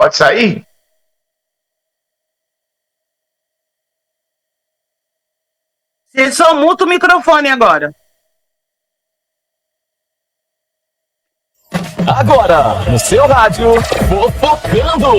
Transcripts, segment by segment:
Pode sair? Você só muta o microfone agora. Agora, no seu rádio, Fofocando!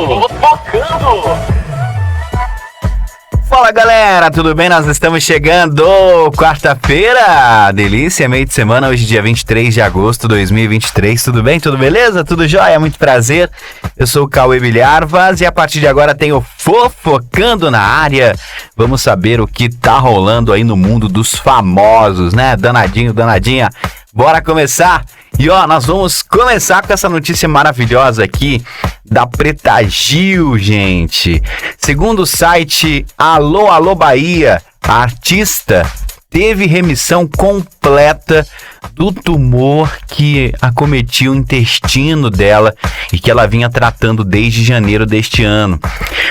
Fala galera, tudo bem? Nós estamos chegando quarta-feira, delícia, meio de semana, hoje dia 23 de agosto de 2023, tudo bem? Tudo beleza? Tudo jóia? Muito prazer, eu sou o Cauê Bilharvas e a partir de agora tem o Fofocando na área. Vamos saber o que tá rolando aí no mundo dos famosos, né? Danadinho, danadinha, bora começar? E ó, nós vamos começar com essa notícia maravilhosa aqui da Preta Gil, gente. Segundo o site Alô Alô Bahia, a artista teve remissão completa do tumor que acometia o intestino dela e que ela vinha tratando desde janeiro deste ano.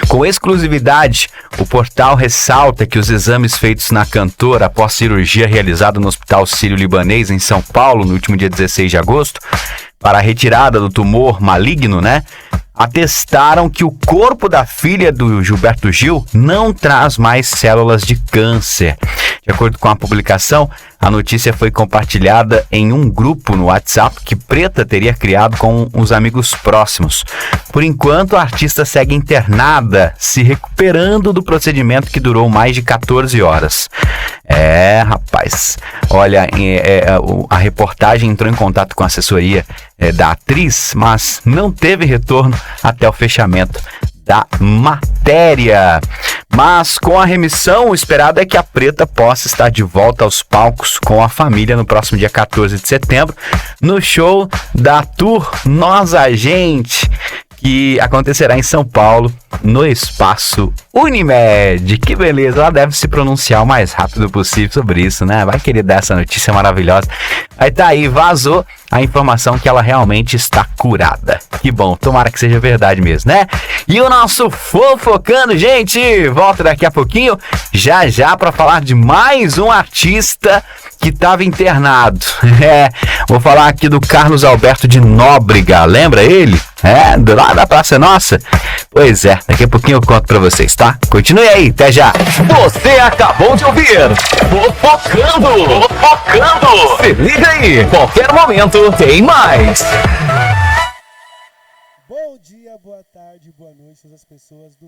Com exclusividade, o portal ressalta que os exames feitos na cantora após cirurgia realizada no Hospital Sírio-Libanês em São Paulo no último dia 16 de agosto, para a retirada do tumor maligno, atestaram que o corpo da filha do Gilberto Gil não traz mais células de câncer. De acordo com a publicação, a notícia foi compartilhada em um grupo no WhatsApp que Preta teria criado com os amigos próximos. Por enquanto, a artista segue internada, se recuperando do procedimento que durou mais de 14 horas. Rapaz, olha, a reportagem entrou em contato com a assessoria da atriz, mas não teve retorno até o fechamento da matéria. Mas com a remissão, o esperado é que a Preta possa estar de volta aos palcos com a família no próximo dia 14 de setembro, no show da Tour Nós a Gente, que acontecerá em São Paulo, no Espaço Unimed. Que beleza, ela deve se pronunciar o mais rápido possível sobre isso, né? Vai querer dar essa notícia maravilhosa. Aí tá aí, vazou a informação que ela realmente está curada. Que bom, tomara que seja verdade mesmo, né? E o nosso Fofocando, gente, volta daqui a pouquinho, já para falar de mais um artista que estava internado. Vou falar aqui do Carlos Alberto de Nóbrega, lembra ele? Do lado da Praça Nossa? Pois é, daqui a pouquinho eu conto pra vocês, tá? Continue aí, até já! Você acabou de ouvir Fofocando! Se liga aí, qualquer momento tem mais! Bom dia, boa tarde, boa noite às pessoas do...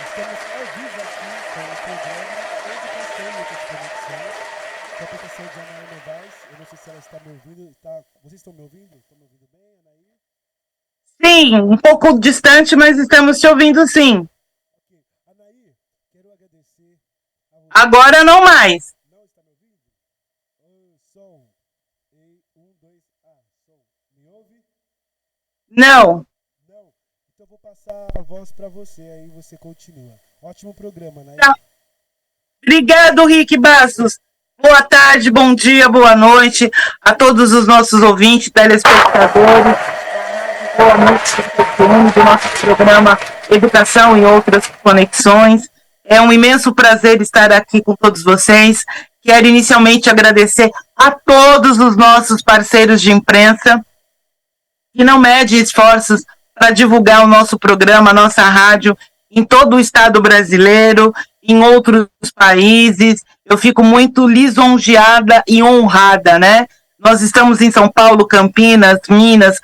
Estamos ao vivo aqui com o programa Educação e Outras Conexões, com a professora de Anaí Novaes. Eu não sei se ela está me ouvindo. Vocês estão me ouvindo? Estão me ouvindo bem, Anaí? Sim, um pouco distante, mas estamos te ouvindo sim. Ok. Anaí, quero agradecer a você. Agora não mais. Não está me ouvindo? Som. Som. Me ouve? Não. Não. Então eu vou passar a voz para você, aí você continua. Ótimo programa, Anaí. Tá. Obrigado, Rick Bastos. Boa tarde, bom dia, boa noite a todos os nossos ouvintes, telespectadores. Boa noite do nosso programa Educação e Outras Conexões. É um imenso prazer estar aqui com todos vocês. Quero inicialmente agradecer a todos os nossos parceiros de imprensa que não medem esforços para divulgar o nosso programa, a nossa rádio, em todo o estado brasileiro, em outros países. Eu fico muito lisonjeada e honrada, né? Nós estamos em São Paulo, Campinas, Minas,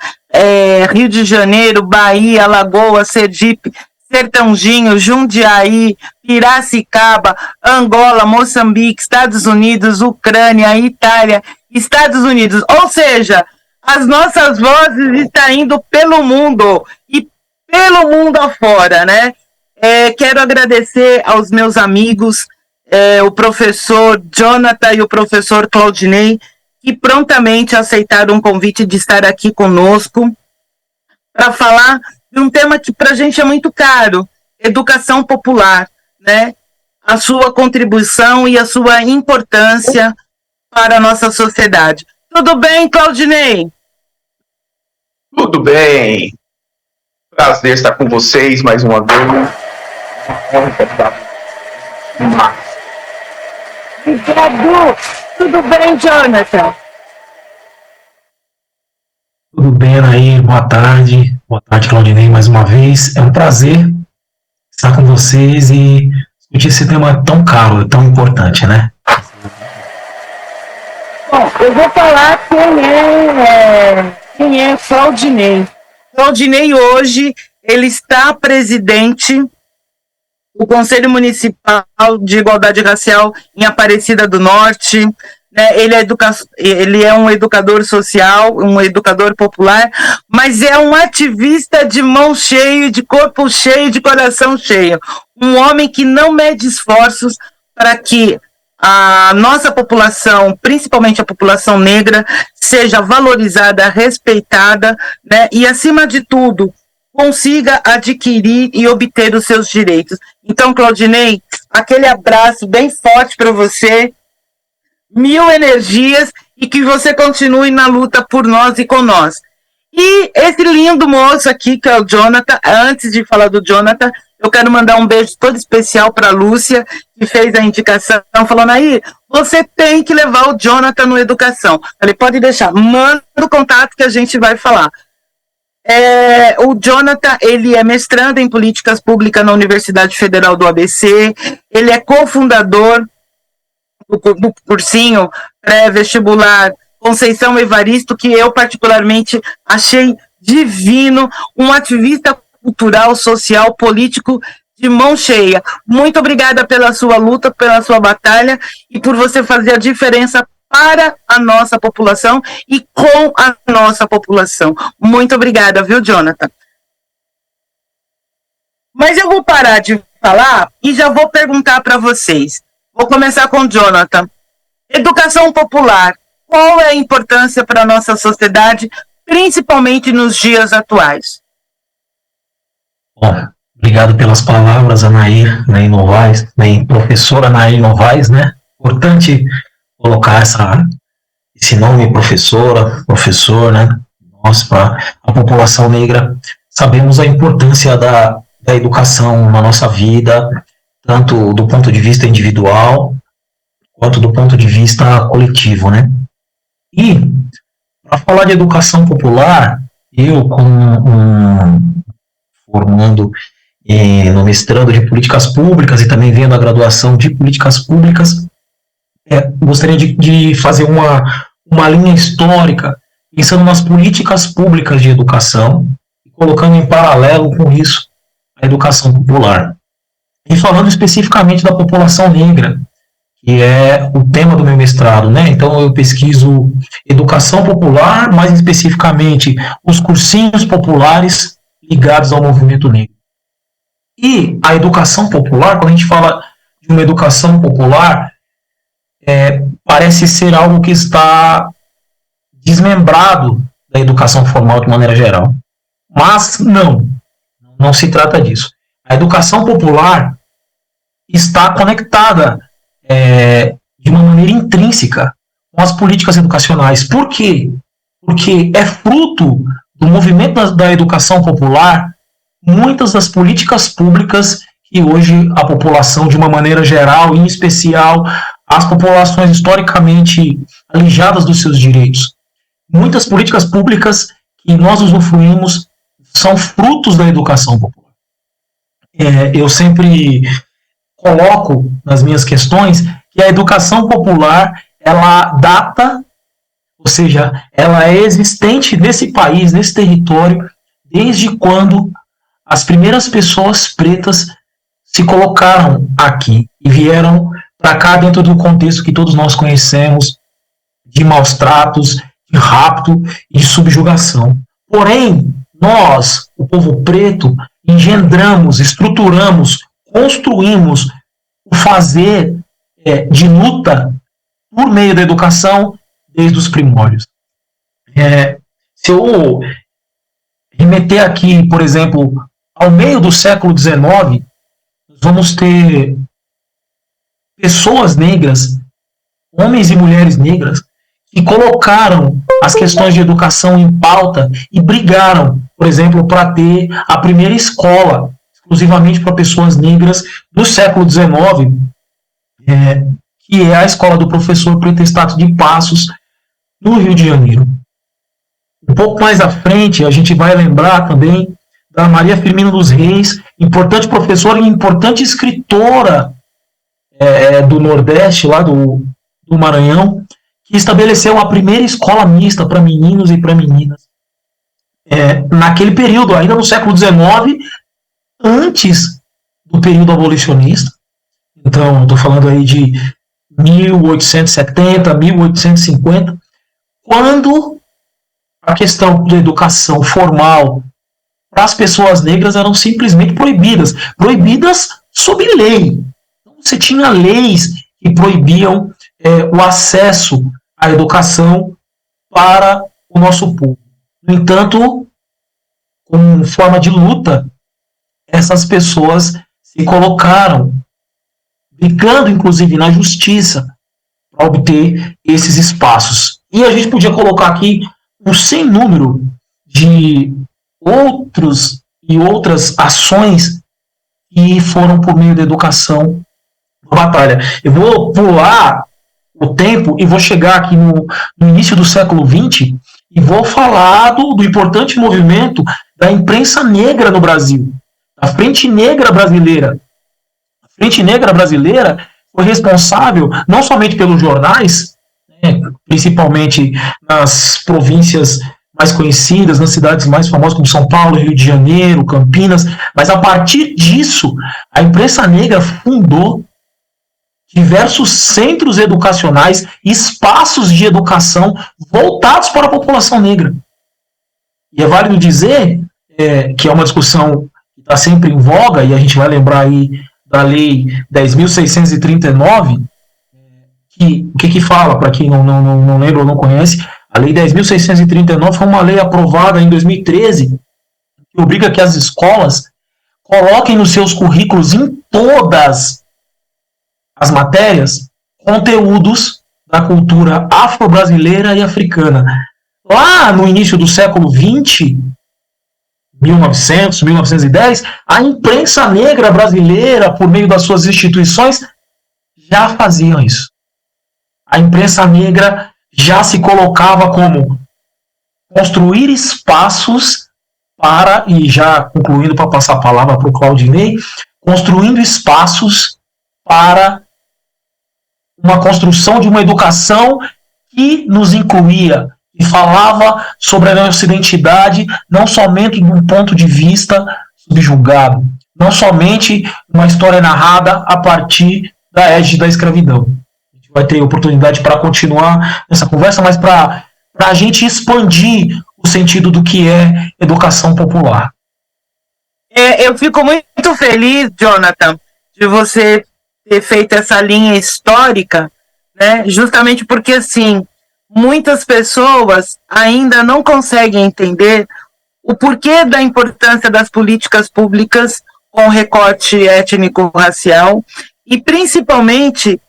Rio de Janeiro, Bahia, Alagoas, Sergipe, Sertãozinho, Jundiaí, Piracicaba, Angola, Moçambique, Estados Unidos, Ucrânia, Itália, Estados Unidos. Ou seja, as nossas vozes estão indo pelo mundo e pelo mundo afora, né? Quero agradecer aos meus amigos, o professor Jonathan e o professor Claudinei, que prontamente aceitaram o convite de estar aqui conosco para falar de um tema que para a gente é muito caro, educação popular, né? A sua contribuição e a sua importância para a nossa sociedade. Tudo bem, Claudinei? Tudo bem. Prazer estar com vocês mais uma vez. Obrigado. Tudo bem, Jonathan? Tudo bem, Anaí? Boa tarde. Boa tarde, Claudinei, mais uma vez. É um prazer estar com vocês e discutir esse tema tão caro, tão importante, né? Bom, eu vou falar quem é Claudinei. Claudinei hoje, ele está presidente do Conselho Municipal de Igualdade Racial em Aparecida do Norte, né? Ele é um educador social, um educador popular, mas é um ativista de mão cheia, de corpo cheio, de coração cheio. Um homem que não mede esforços para que a nossa população, principalmente a população negra, seja valorizada, respeitada, né? E, acima de tudo, consiga adquirir e obter os seus direitos. Então, Claudinei, aquele abraço bem forte para você, 1000 energias e que você continue na luta por nós e com nós. E esse lindo moço aqui, que é o Jonathan, antes de falar do Jonathan, eu quero mandar um beijo todo especial para a Lúcia, que fez a indicação, falando aí, você tem que levar o Jonathan no Educação. Ele pode deixar, manda o contato que a gente vai falar. O Jonathan, ele é mestrando em Políticas Públicas na Universidade Federal do ABC, ele é cofundador do cursinho pré-vestibular Conceição Evaristo, que eu particularmente achei divino, um ativista cultural, social, político de mão cheia. Muito obrigada pela sua luta, pela sua batalha e por você fazer a diferença para a nossa população e com a nossa população. Muito obrigada, viu, Jonathan? Mas eu vou parar de falar e já vou perguntar para vocês. Vou começar com o Jonathan. Educação popular, qual é a importância para a nossa sociedade, principalmente nos dias atuais? Bom, obrigado pelas palavras, Anaí Novaes, professora Anaí Novaes, né? Importante colocar esse nome, professor, né? Nós, para a população negra, sabemos a importância da educação na nossa vida, tanto do ponto de vista individual, quanto do ponto de vista coletivo, né? E, para falar de educação popular, eu, formando no mestrado de Políticas Públicas e também vendo a graduação de Políticas Públicas, gostaria de fazer uma linha histórica, pensando nas políticas públicas de educação, e colocando em paralelo com isso a educação popular. E falando especificamente da população negra, que é o tema do meu mestrado, né? Então eu pesquiso educação popular, mais especificamente os cursinhos populares ligados ao movimento negro. E a educação popular, quando a gente fala de uma educação popular, parece ser algo que está desmembrado da educação formal de maneira geral. Mas não se trata disso. A educação popular está conectada de uma maneira intrínseca com as políticas educacionais. Por quê? Porque é fruto do movimento da educação popular muitas das políticas públicas que hoje a população, de uma maneira geral, em especial as populações historicamente alijadas dos seus direitos, muitas políticas públicas que nós usufruímos são frutos da educação popular. Eu sempre coloco nas minhas questões que a educação popular, ela data, ou seja, ela é existente nesse país, nesse território, desde quando as primeiras pessoas pretas se colocaram aqui e vieram para cá dentro do contexto que todos nós conhecemos, de maus tratos, de rapto e de subjugação. Porém, nós, o povo preto, engendramos, estruturamos, construímos o fazer de luta por meio da educação desde os primórdios. Se eu remeter aqui, por exemplo, ao meio do século XIX, nós vamos ter pessoas negras, homens e mulheres negras, que colocaram as questões de educação em pauta e brigaram, por exemplo, para ter a primeira escola exclusivamente para pessoas negras do século XIX, que é a escola do professor Preto Estácio de Passos, no Rio de Janeiro. Um pouco mais à frente, a gente vai lembrar também da Maria Firmina dos Reis, importante professora e importante escritora do Nordeste, lá do Maranhão, que estabeleceu a primeira escola mista para meninos e para meninas. Naquele período, ainda no século XIX, antes do período abolicionista. Então, estou falando aí de 1870, 1850, quando a questão da educação formal para as pessoas negras eram simplesmente proibidas sob lei. Então, você tinha leis que proibiam o acesso à educação para o nosso povo. No entanto, como forma de luta, essas pessoas se colocaram, brigando inclusive na justiça, para obter esses espaços. E a gente podia colocar aqui um sem número de outras ações que foram por meio da educação na batalha. Eu vou pular o tempo e vou chegar aqui no início do século XX e vou falar do importante movimento da imprensa negra no Brasil, a Frente Negra Brasileira. A Frente Negra Brasileira foi responsável não somente pelos jornais, principalmente nas províncias mais conhecidas, nas cidades mais famosas como São Paulo, Rio de Janeiro, Campinas, mas a partir disso, a imprensa negra fundou diversos centros educacionais, espaços de educação voltados para a população negra. E é válido dizer que é uma discussão que está sempre em voga, e a gente vai lembrar aí da Lei 10.639, o que fala, para quem não lembra ou não conhece, a Lei 10.639 foi uma lei aprovada em 2013, que obriga que as escolas coloquem nos seus currículos, em todas as matérias, conteúdos da cultura afro-brasileira e africana. Lá no início do século XX, 1900, 1910, a imprensa negra brasileira, por meio das suas instituições, já faziam isso. A imprensa negra já se colocava como construir espaços para, e já concluindo para passar a palavra para o Claudinei, construindo espaços para uma construção de uma educação que nos incluía e falava sobre a nossa identidade, não somente de um ponto de vista subjugado, não somente uma história narrada a partir da égide da escravidão. A gente vai ter oportunidade para continuar essa conversa, mas para a gente expandir o sentido do que é educação popular. Eu fico muito feliz, Jonathan, de você ter feito essa linha histórica, né? Justamente porque, assim, muitas pessoas ainda não conseguem entender o porquê da importância das políticas públicas com recorte étnico-racial e, principalmente,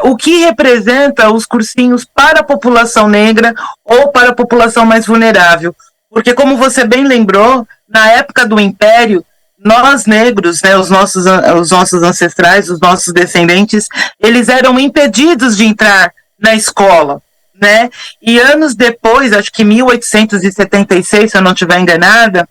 o que representa os cursinhos para a população negra ou para a população mais vulnerável. Porque, como você bem lembrou, na época do Império, nós negros, né, os nossos ancestrais, os nossos descendentes, eles eram impedidos de entrar na escola, né? E anos depois, acho que 1876, se eu não estiver enganada,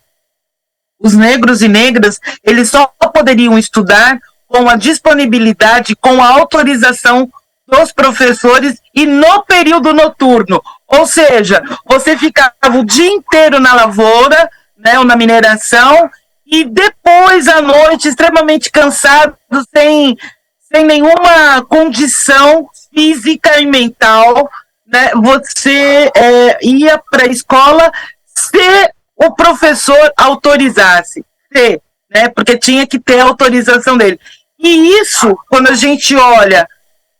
os negros e negras, eles só poderiam estudar com a disponibilidade, com a autorização dos professores e no período noturno. Ou seja, você ficava o dia inteiro na lavoura, né, ou na mineração, e depois à noite, extremamente cansado, sem nenhuma condição física e mental, né, você ia para a escola se o professor autorizasse, né, porque tinha que ter a autorização dele. E isso, quando a gente olha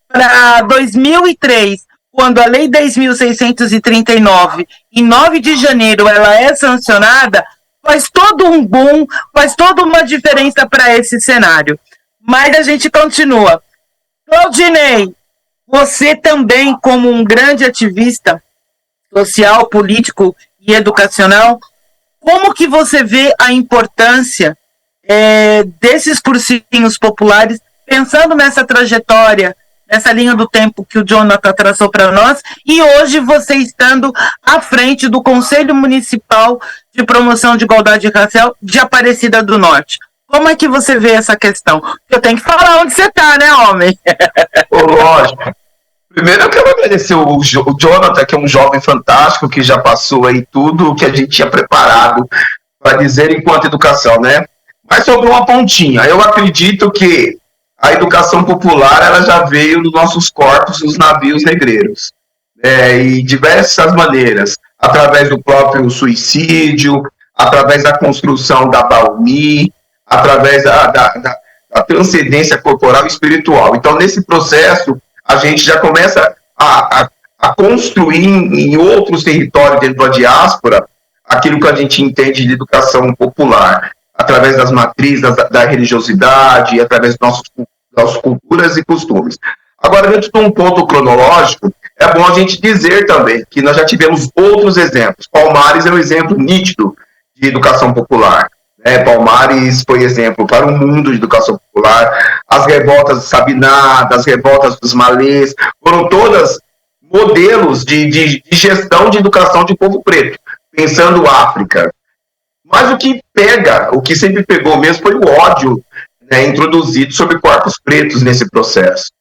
para 2003, quando a Lei 10.639, em 9 de janeiro, ela é sancionada, faz todo um boom, faz toda uma diferença para esse cenário. Mas a gente continua. Claudinei, você também, como um grande ativista social, político e educacional, como que você vê a importância desses cursinhos populares, pensando nessa trajetória nessa linha do tempo que o Jonathan traçou para nós, e hoje você estando à frente do Conselho Municipal de Promoção de Igualdade Racial de Aparecida do Norte. Como é que você vê essa questão? Eu tenho que falar onde você está, né, homem? Lógico. Primeiro eu quero agradecer o Jonathan, que é um jovem fantástico, que já passou aí tudo o que a gente tinha preparado para dizer enquanto educação, né? Mas sobre uma pontinha, eu acredito que a educação popular ela já veio dos nossos corpos, dos navios negreiros, e diversas maneiras, através do próprio suicídio, através da construção da Baumi, através da transcendência corporal e espiritual. Então, nesse processo, a gente já começa a construir em outros territórios dentro da diáspora aquilo que a gente entende de educação popular, através das matrizes da religiosidade, através das nossas culturas e costumes. Agora, dentro de um ponto cronológico, é bom a gente dizer também que nós já tivemos outros exemplos. Palmares é um exemplo nítido de educação popular. Palmares foi exemplo para o mundo de educação popular. As revoltas de Sabiná, as revoltas dos malês, foram todas modelos de gestão de educação de povo preto, pensando África. Mas o que sempre pegou mesmo foi o ódio, introduzido sobre corpos pretos nesse processo.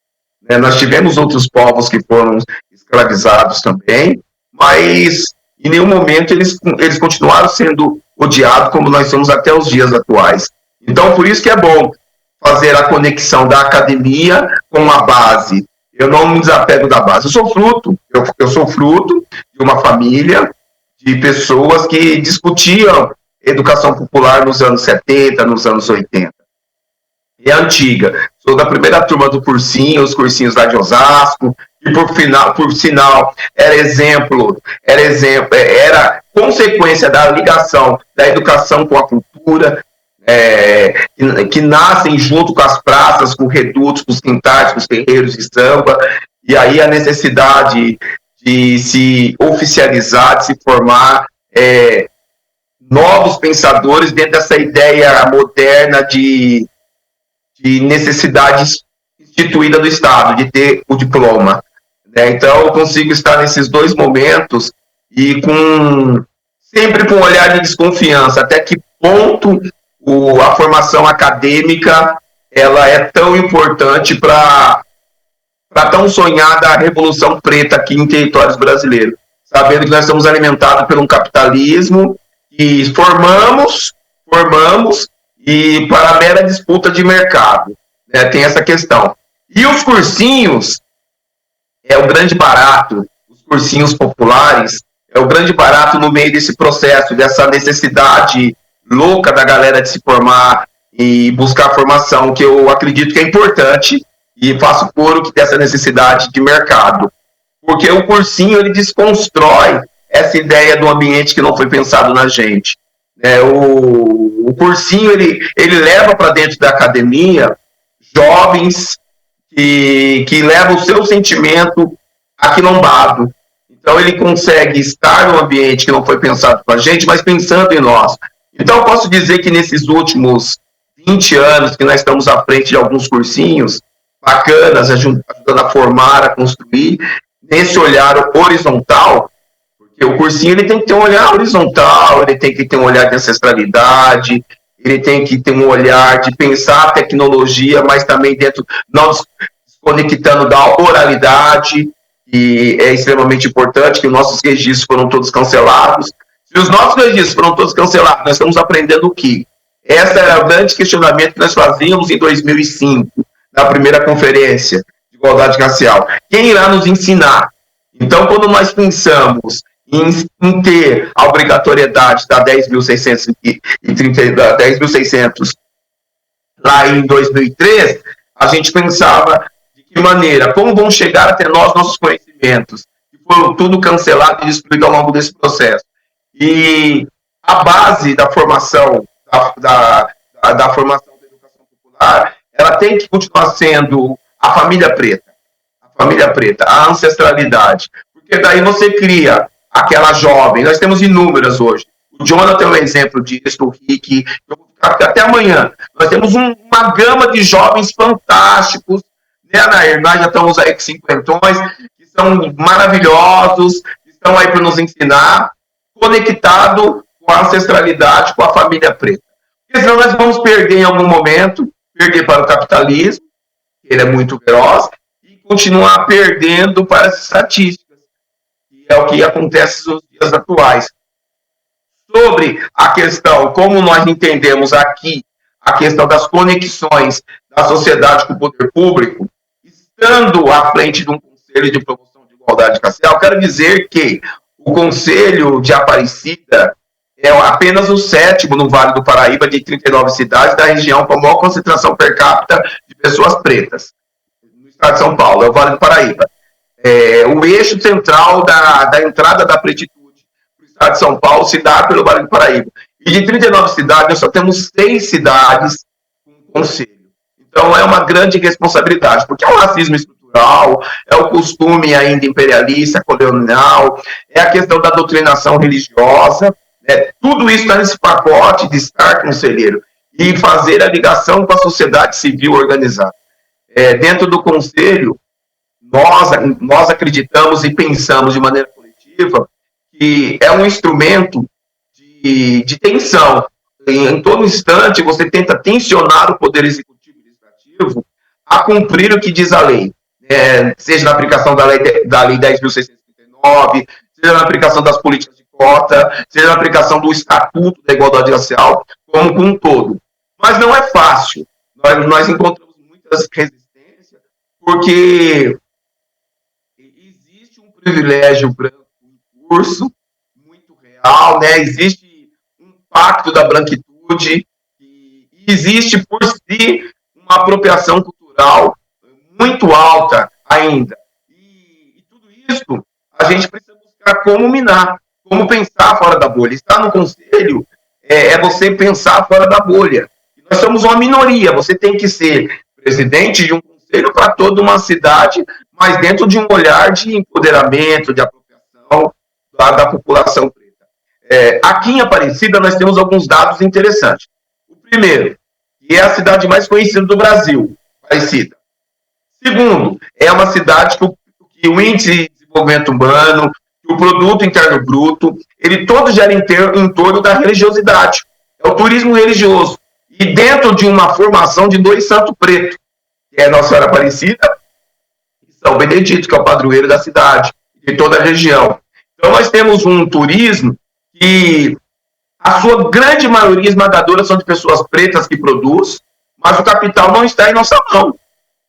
Nós tivemos outros povos que foram escravizados também, mas em nenhum momento eles continuaram sendo odiados como nós somos até os dias atuais. Então, por isso que é bom fazer a conexão da academia com a base. Eu não me desapego da base. Eu sou fruto de uma família de pessoas que discutiam educação popular nos anos 70, nos anos 80. É antiga. Sou da primeira turma do cursinho, os cursinhos lá de Osasco, e por sinal, era consequência da ligação da educação com a cultura, que nascem junto com as praças, com redutos, com os quintais, com os terreiros de samba, e aí a necessidade de se oficializar, de se formar novos pensadores dentro dessa ideia moderna de necessidade instituída do Estado, de ter o diploma. Então, eu consigo estar nesses dois momentos e sempre com um olhar de desconfiança, até que ponto a formação acadêmica ela é tão importante para tão sonhada Revolução Preta aqui em territórios brasileiros, sabendo que nós estamos alimentados por um capitalismo e formamos e para a mera disputa de mercado. Tem essa questão. E os cursinhos é o grande barato, os cursinhos populares é o grande barato no meio desse processo, dessa necessidade louca da galera de se formar e buscar formação, que eu acredito que é importante e faço coro dessa necessidade de mercado. Porque o cursinho, ele desconstrói essa ideia do ambiente que não foi pensado na gente. O cursinho, ele leva para dentro da academia jovens que levam o seu sentimento aquilombado. Então, ele consegue estar no ambiente que não foi pensado com a gente, mas pensando em nós. Então, eu posso dizer que nesses últimos 20 anos que nós estamos à frente de alguns cursinhos bacanas, ajudando a formar, a construir, nesse olhar horizontal, porque o cursinho ele tem que ter um olhar horizontal, ele tem que ter um olhar de ancestralidade, ele tem que ter um olhar de pensar a tecnologia, mas também dentro, não desconectando da oralidade, e é extremamente importante que os nossos registros foram todos cancelados. Se os nossos registros foram todos cancelados, nós estamos aprendendo o quê? Esse era o grande questionamento que nós fazíamos em 2005, na primeira conferência de igualdade racial. Quem irá nos ensinar? Então, quando nós pensamos em ter a obrigatoriedade da 10.630, lá em 2003, a gente pensava de que maneira, como vão chegar até nós nossos conhecimentos, que foram tudo cancelado e destruído ao longo desse processo. E a base da formação, da formação da educação popular, ela tem que continuar sendo a família preta, a ancestralidade, porque daí você cria aquela jovem, nós temos inúmeras hoje. O Jonathan é um exemplo disso, o Rick, eu vou ficar até amanhã. Nós temos uma gama de jovens fantásticos né, Nair? Nós já estamos aí com 50, que são maravilhosos, que estão aí para nos ensinar, conectado com a ancestralidade, com a família preta. Porque senão nós vamos perder em algum momento, perder para o capitalismo, ele é muito feroz, e continuar perdendo para as estatísticas, que é o que acontece nos dias atuais. Sobre a questão, como nós entendemos aqui, a questão das conexões da sociedade com o poder público, estando à frente de um Conselho de Promoção de Igualdade Racial, quero dizer que o Conselho de Aparecida é apenas o 7º no Vale do Paraíba, de 39 cidades da região com a maior concentração per capita de pessoas pretas, no estado de São Paulo, é o Vale do Paraíba. O eixo central da entrada da pretitude para o estado de São Paulo se dá pelo Vale do Paraíba. E de 39 cidades, nós só temos 6 cidades com conselho. Então, é uma grande responsabilidade, porque é um racismo estrutural, é o costume ainda imperialista, colonial, é a questão da doutrinação religiosa, tudo isso está nesse pacote de estar conselheiro e fazer a ligação com a sociedade civil organizada. Dentro do conselho, nós acreditamos e pensamos de maneira coletiva que é um instrumento de tensão. Em todo instante, você tenta tensionar o poder executivo e legislativo a cumprir o que diz a lei, seja na aplicação da lei 10.639, seja na aplicação das políticas de cota, seja na aplicação do Estatuto da Igualdade Racial, como um todo. Mas não é fácil. Nós encontramos muitas resistências, porque existe um privilégio branco em curso, muito real, né? Existe um pacto da branquitude, e existe, por si, uma apropriação cultural muito alta ainda. E tudo isso a gente precisa buscar como minar, como pensar fora da bolha. Estar no conselho é você pensar fora da bolha. E nós somos uma minoria, você tem que ser presidente de um conselho para toda uma cidade, mas dentro de um olhar de empoderamento, de apropriação da população preta. Aqui em Aparecida nós temos alguns dados interessantes. O primeiro, que é a cidade mais conhecida do Brasil, Aparecida. Segundo, é uma cidade que o índice de desenvolvimento humano, que o produto interno bruto, ele todo gira em torno da religiosidade. É o turismo religioso. E dentro de uma formação de 2 santos pretos, que é Nossa Senhora Aparecida e São Benedito, que é o padroeiro da cidade, de toda a região. Então nós temos um turismo que a sua grande maioria esmagadora são de pessoas pretas que produzem, mas o capital não está em nossa mão.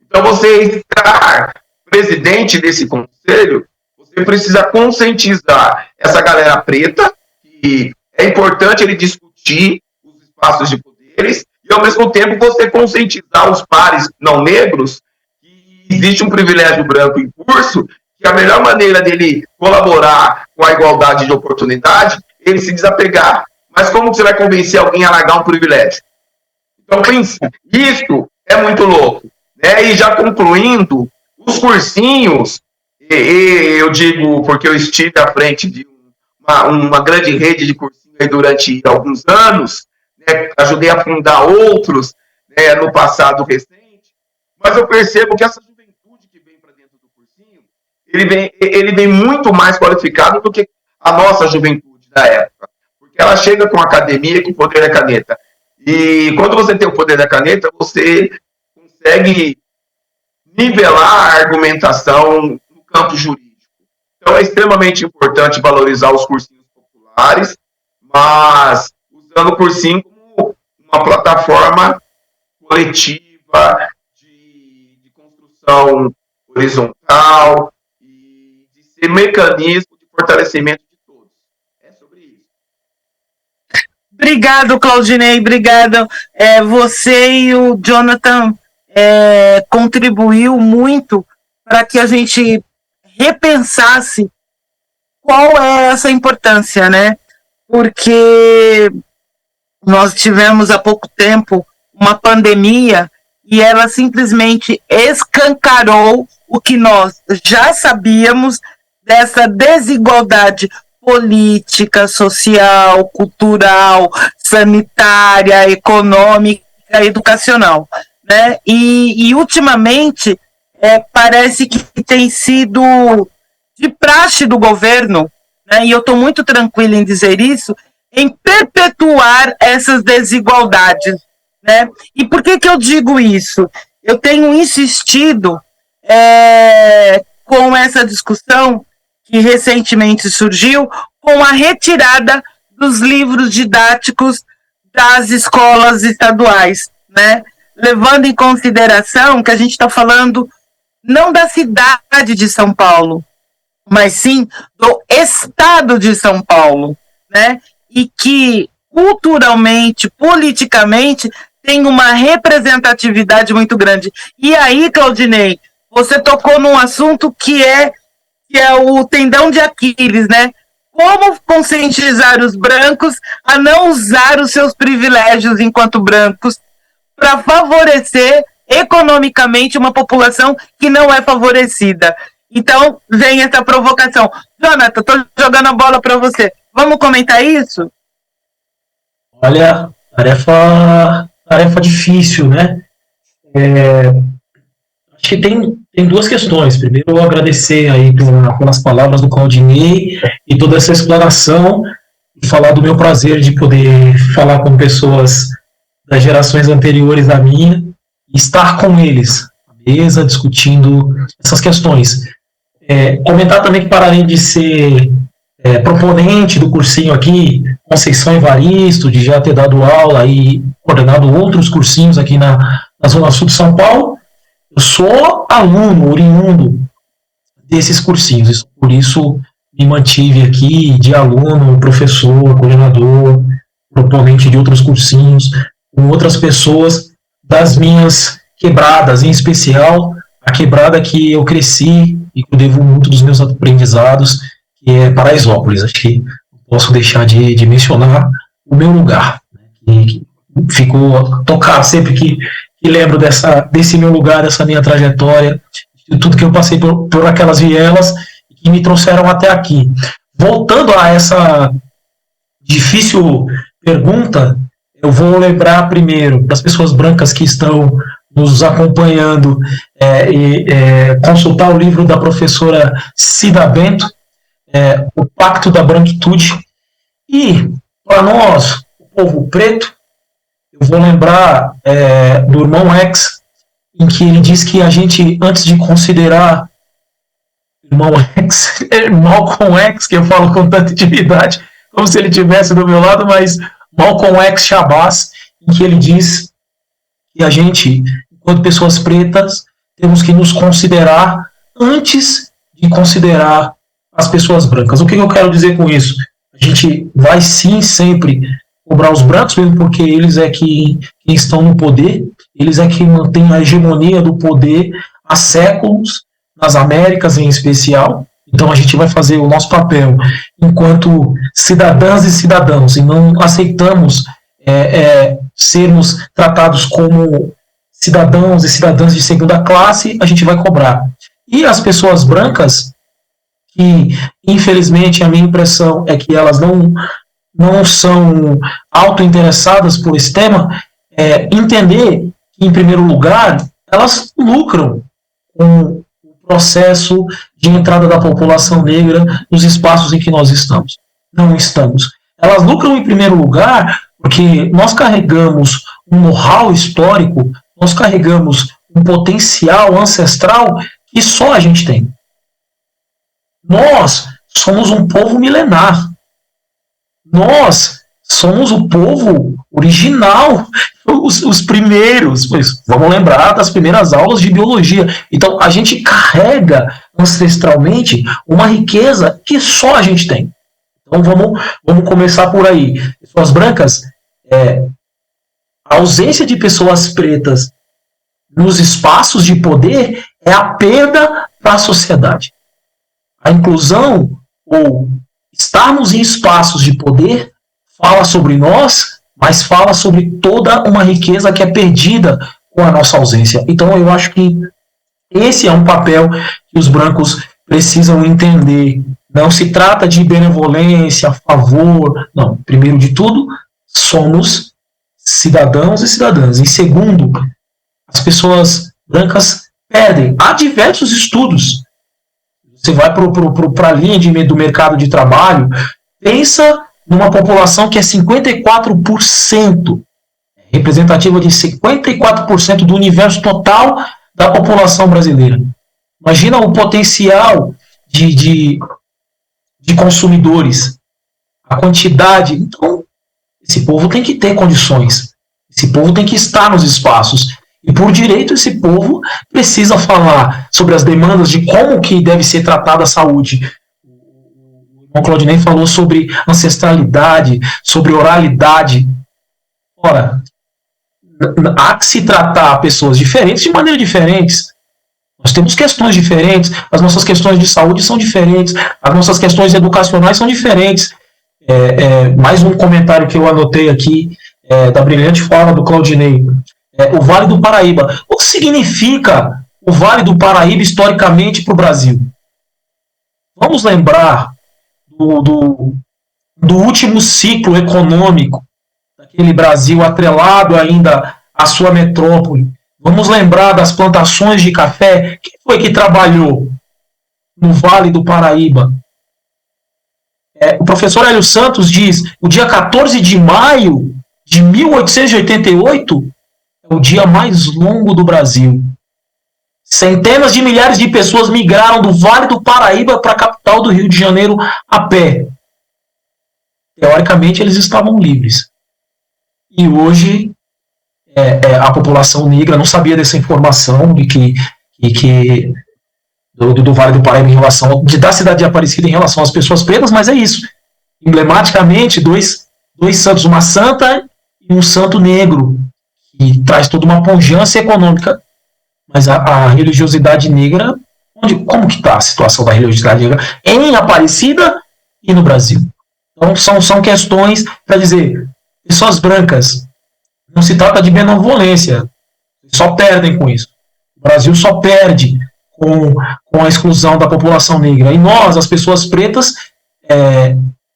Então, você estar presidente desse conselho, você precisa conscientizar essa galera preta, que é importante ele discutir os espaços de poderes, e, ao mesmo tempo, você conscientizar os pares não negros que existe um privilégio branco em curso, que a melhor maneira dele colaborar com a igualdade de oportunidade é ele se desapegar. Mas como você vai convencer alguém a largar um privilégio? Então, pense, isso é muito louco. E já concluindo, os cursinhos, eu digo porque eu estive à frente de uma grande rede de cursinhos durante alguns anos, ajudei a fundar outros no passado recente, mas eu percebo que essa juventude que vem para dentro do cursinho, ele vem muito mais qualificado do que a nossa juventude da época, porque ela chega com a academia, com o poder da caneta. E quando você tem o poder da caneta, você consegue nivelar a argumentação no campo jurídico. Então, é extremamente importante valorizar os cursinhos populares, mas usando o cursinho como uma plataforma coletiva de construção horizontal e de ser mecanismo de fortalecimento de todos. É sobre isso. Obrigado, Claudinei, obrigado. Você e o Jonathan contribuiu muito para que a gente repensasse qual é essa importância, né? Porque nós tivemos há pouco tempo uma pandemia e ela simplesmente escancarou o que nós já sabíamos dessa desigualdade política, social, cultural, sanitária, econômica, educacional, né? E ultimamente parece que tem sido de praxe do governo, né, e eu estou muito tranquila em dizer isso, em perpetuar essas desigualdades, né? E por que eu digo isso? Eu tenho insistido com essa discussão que recentemente surgiu, com a retirada dos livros didáticos das escolas estaduais, né? Levando em consideração que a gente está falando não da cidade de São Paulo, mas sim do estado de São Paulo, né? E que culturalmente, politicamente, tem uma representatividade muito grande. E aí, Claudinei, você tocou num assunto que é o tendão de Aquiles, né? Como conscientizar os brancos a não usar os seus privilégios enquanto brancos para favorecer economicamente uma população que não é favorecida. Então, vem essa provocação. Jonathan, estou jogando a bola para você. Vamos comentar isso? Olha, tarefa difícil, né? Acho que tem duas questões. Primeiro, eu agradecer aí pelas palavras do Claudinei e toda essa explanação e falar do meu prazer de poder falar com pessoas das gerações anteriores à minha e estar com eles à mesa, discutindo essas questões. Comentar também que, para além de ser proponente do cursinho aqui, Conceição Evaristo, de já ter dado aula e coordenado outros cursinhos aqui na Zona Sul de São Paulo, eu sou aluno, oriundo desses cursinhos. Por isso, me mantive aqui de aluno, professor, coordenador, proponente de outros cursinhos, com outras pessoas das minhas quebradas, em especial a quebrada que eu cresci e que eu devo muito dos meus aprendizados, que é Paraisópolis. Acho que não posso deixar de mencionar o meu lugar, né, que ficou tocado sempre que lembro desse meu lugar, dessa minha trajetória, de tudo que eu passei por aquelas vielas que me trouxeram até aqui. Voltando a essa difícil pergunta, eu vou lembrar primeiro das pessoas brancas que estão nos acompanhando e consultar o livro da professora Cida Bento, O Pacto da Branquitude. E, para nós, o povo preto, eu vou lembrar do irmão X, em que ele diz que a gente, antes de considerar irmão X, Malcolm X, que eu falo com tanta intimidade, como se ele estivesse do meu lado, mas Malcolm X Shabazz, em que ele diz que a gente, enquanto pessoas pretas, temos que nos considerar antes de considerar as pessoas brancas. O que eu quero dizer com isso? A gente vai sim sempre cobrar os brancos, mesmo porque eles é que estão no poder, eles é que mantêm a hegemonia do poder há séculos, nas Américas em especial. Então a gente vai fazer o nosso papel enquanto cidadãs e cidadãos, e não aceitamos sermos tratados como cidadãos e cidadãs de segunda classe, a gente vai cobrar. E as pessoas brancas, que infelizmente a minha impressão é que elas não são autointeressadas por esse tema, entender que, em primeiro lugar, elas lucram com o processo de entrada da população negra nos espaços em que nós estamos. Não estamos. Elas lucram, em primeiro lugar, porque nós carregamos um know-how histórico, nós carregamos um potencial ancestral que só a gente tem. Nós somos um povo milenar. Nós somos o povo original, os primeiros. Pois, vamos lembrar das primeiras aulas de biologia. Então, a gente carrega ancestralmente uma riqueza que só a gente tem. Então, vamos começar por aí. Pessoas brancas, a ausência de pessoas pretas nos espaços de poder é a perda para a sociedade. A inclusão, ou estarmos em espaços de poder, fala sobre nós, mas fala sobre toda uma riqueza que é perdida com a nossa ausência. Então eu acho que esse é um papel que os brancos precisam entender. Não se trata de benevolência, favor. Não, primeiro de tudo, somos cidadãos e cidadãs. E segundo, as pessoas brancas perdem. Há diversos estudos. Você vai para a linha do mercado de trabalho, pensa numa população que é 54%, representativa de 54% do universo total da população brasileira. Imagina o potencial de consumidores, a quantidade. Então, esse povo tem que ter condições, esse povo tem que estar nos espaços. E por direito esse povo precisa falar sobre as demandas de como que deve ser tratada a saúde. O irmão Claudinei falou sobre ancestralidade, sobre oralidade. Ora, há que se tratar pessoas diferentes de maneira diferentes. Nós temos questões diferentes, as nossas questões de saúde são diferentes, as nossas questões educacionais são diferentes. Mais um comentário que eu anotei aqui, da brilhante fala do Claudinei. O Vale do Paraíba. O que significa o Vale do Paraíba historicamente para o Brasil? Vamos lembrar do último ciclo econômico daquele Brasil atrelado ainda à sua metrópole. Vamos lembrar das plantações de café. Quem foi que trabalhou no Vale do Paraíba? O professor Hélio Santos diz, o dia 14 de maio de 1888 é o dia mais longo do Brasil. Centenas de milhares de pessoas migraram do Vale do Paraíba para a capital do Rio de Janeiro a pé. Teoricamente, eles estavam livres. E hoje, a população negra não sabia dessa informação de que do Vale do Paraíba em relação da cidade de Aparecida em relação às pessoas pretas, mas é isso. Emblematicamente, dois santos, uma santa e um santo negro, que traz toda uma pujança econômica. Mas a religiosidade negra, como que está a situação da religiosidade negra em Aparecida e no Brasil? Então são questões para dizer, pessoas brancas, não se trata de benevolência, só perdem com isso. O Brasil só perde com a exclusão da população negra. E nós, as pessoas pretas,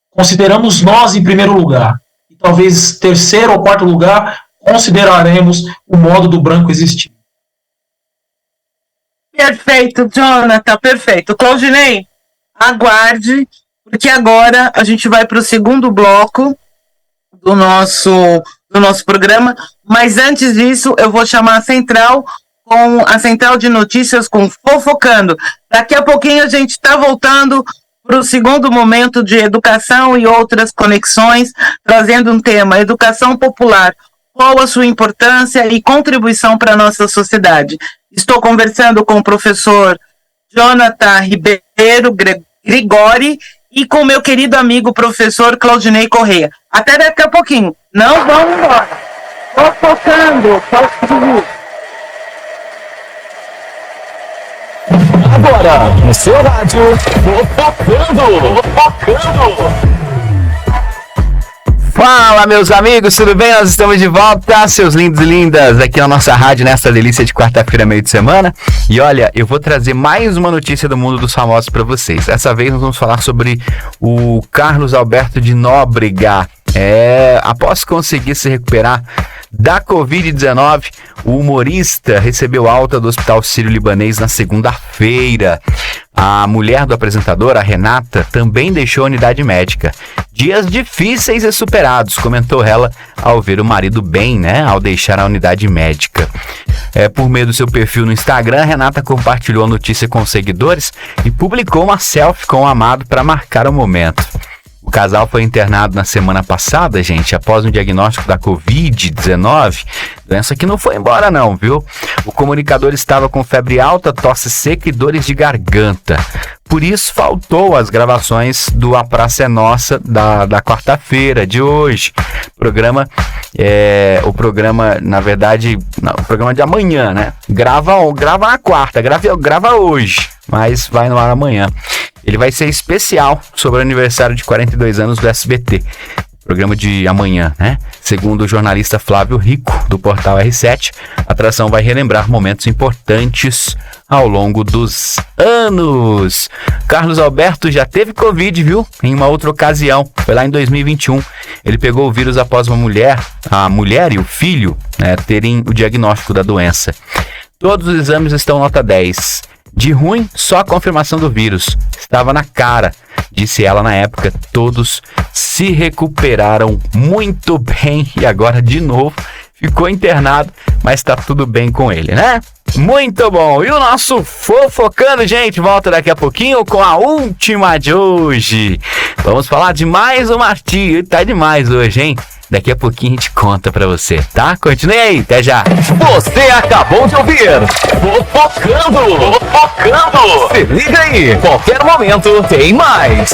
consideramos nós em primeiro lugar. E talvez terceiro ou quarto lugar, consideraremos o modo do branco existir. Perfeito, Jonathan, perfeito. Claudinei, aguarde, porque agora a gente vai para o segundo bloco do nosso programa, mas antes disso eu vou chamar a central de notícias com Fofocando. Daqui a pouquinho a gente está voltando para o segundo momento de educação e outras conexões, trazendo um tema, educação popular. Qual a sua importância e contribuição para a nossa sociedade? Estou conversando com o professor Jonathan Ribeiro Grigori e com o meu querido amigo professor Claudinei Corrêa. Até daqui a pouquinho. Não vão embora. Fofocando. Agora, no seu rádio, Fofocando. Fala, meus amigos, tudo bem? Nós estamos de volta, seus lindos e lindas, aqui na nossa rádio, nessa delícia de quarta-feira, meio de semana. E olha, eu vou trazer mais uma notícia do mundo dos famosos para vocês. Dessa vez nós vamos falar sobre o Carlos Alberto de Nóbrega. Após conseguir se recuperar da Covid-19, o humorista recebeu alta do Hospital Sírio-Libanês na segunda-feira. A mulher do apresentador, a Renata, também deixou a unidade médica. Dias difíceis e superados, comentou ela ao ver o marido bem, ao deixar a unidade médica. Por meio do seu perfil no Instagram, a Renata compartilhou a notícia com os seguidores e publicou uma selfie com o amado para marcar o momento. O casal foi internado na semana passada, gente, após um diagnóstico da Covid-19. Doença que não foi embora não, viu? O comunicador estava com febre alta, tosse seca e dores de garganta. Por isso, faltou as gravações do A Praça é Nossa da quarta-feira de hoje. O programa, na verdade, o programa de amanhã, né? Grava na quarta, grava hoje, mas vai no ar amanhã. Ele vai ser especial sobre o aniversário de 42 anos do SBT. Programa de amanhã, né? Segundo o jornalista Flávio Rico, do portal R7, a atração vai relembrar momentos importantes ao longo dos anos. Carlos Alberto já teve Covid, viu? Em uma outra ocasião, foi lá em 2021. Ele pegou o vírus após a mulher e o filho, terem o diagnóstico da doença. Todos os exames estão nota 10. De ruim, só a confirmação do vírus. Estava na cara, disse ela na época. Todos se recuperaram muito bem e agora de novo ficou internado, mas tá tudo bem com ele, né? Muito bom! E o nosso Fofocando, gente, volta daqui a pouquinho com a última de hoje. Vamos falar de mais um artigo. Tá demais hoje, hein? Daqui a pouquinho a gente conta pra você, tá? Continue aí, até já! Você acabou de ouvir Fofocando! Fofocando! Se liga aí, qualquer momento tem mais!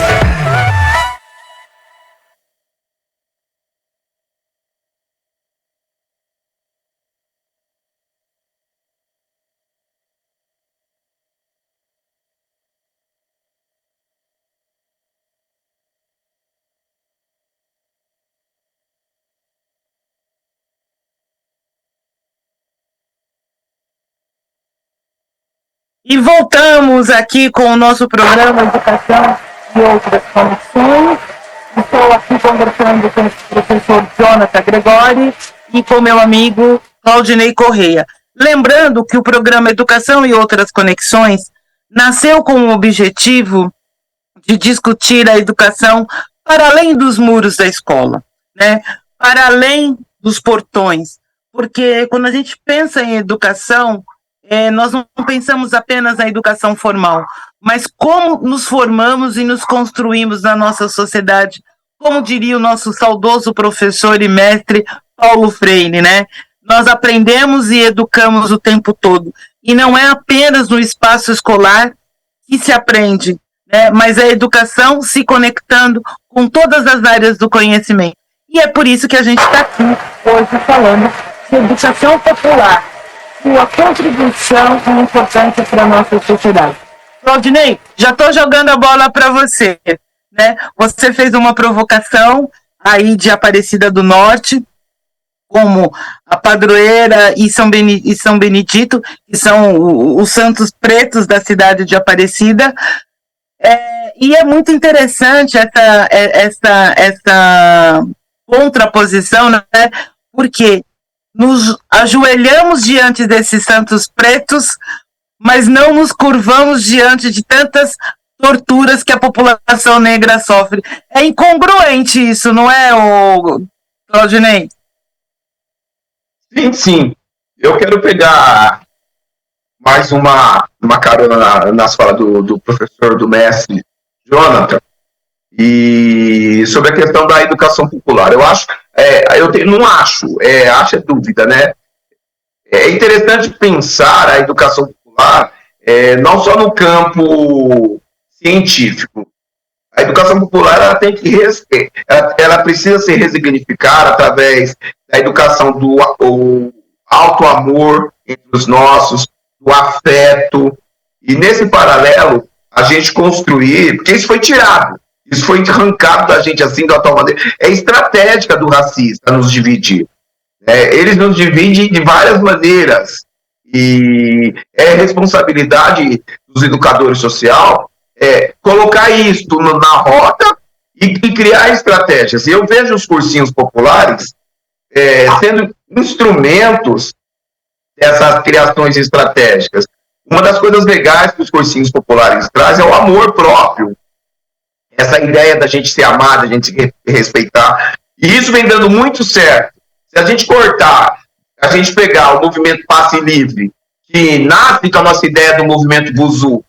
E voltamos aqui com o nosso programa Educação e Outras Conexões. Estou aqui conversando com o professor Jonathan Gregori e com meu amigo Claudinei Correia. Lembrando que o programa Educação e Outras Conexões nasceu com o objetivo de discutir a educação para além dos muros da escola, né? Para além dos portões. Porque quando a gente pensa em educação, nós não pensamos apenas na educação formal, mas como nos formamos e nos construímos na nossa sociedade, como diria o nosso saudoso professor e mestre Paulo Freire, né? Nós aprendemos e educamos o tempo todo, e não é apenas no espaço escolar que se aprende, né? Mas a educação se conectando com todas as áreas do conhecimento. E é por isso que a gente está aqui hoje falando de educação popular, sua contribuição e importância para a nossa sociedade. Claudinei, já estou jogando a bola para você, né? Você fez uma provocação aí de Aparecida do Norte, como a Padroeira e São Benedito, que são os santos pretos da cidade de Aparecida. E é muito interessante essa contraposição, né? Porque nos ajoelhamos diante desses santos pretos, mas não nos curvamos diante de tantas torturas que a população negra sofre. É incongruente isso, não é, Claudinei? Sim. Eu quero pegar mais uma carona nas falas do professor, do mestre Jonathan, e sobre a questão da educação popular. Eu acho, acho é dúvida, né? É interessante pensar a educação popular não só no campo científico. A educação popular ela precisa ser resignificada através da educação do alto amor entre os nossos, do afeto, e nesse paralelo a gente construir, porque isso foi tirado, isso foi arrancado da gente assim, da tal maneira. É estratégica do racista nos dividir. Eles nos dividem de várias maneiras. E é responsabilidade dos educadores sociais colocar isso na rota e criar estratégias. E eu vejo os cursinhos populares sendo instrumentos dessas criações estratégicas. Uma das coisas legais que os cursinhos populares trazem é o amor próprio. Essa ideia da gente ser amado, da gente se respeitar. E isso vem dando muito certo. Se a gente pegar o movimento Passe Livre, que nasce com a nossa ideia do movimento Buzu,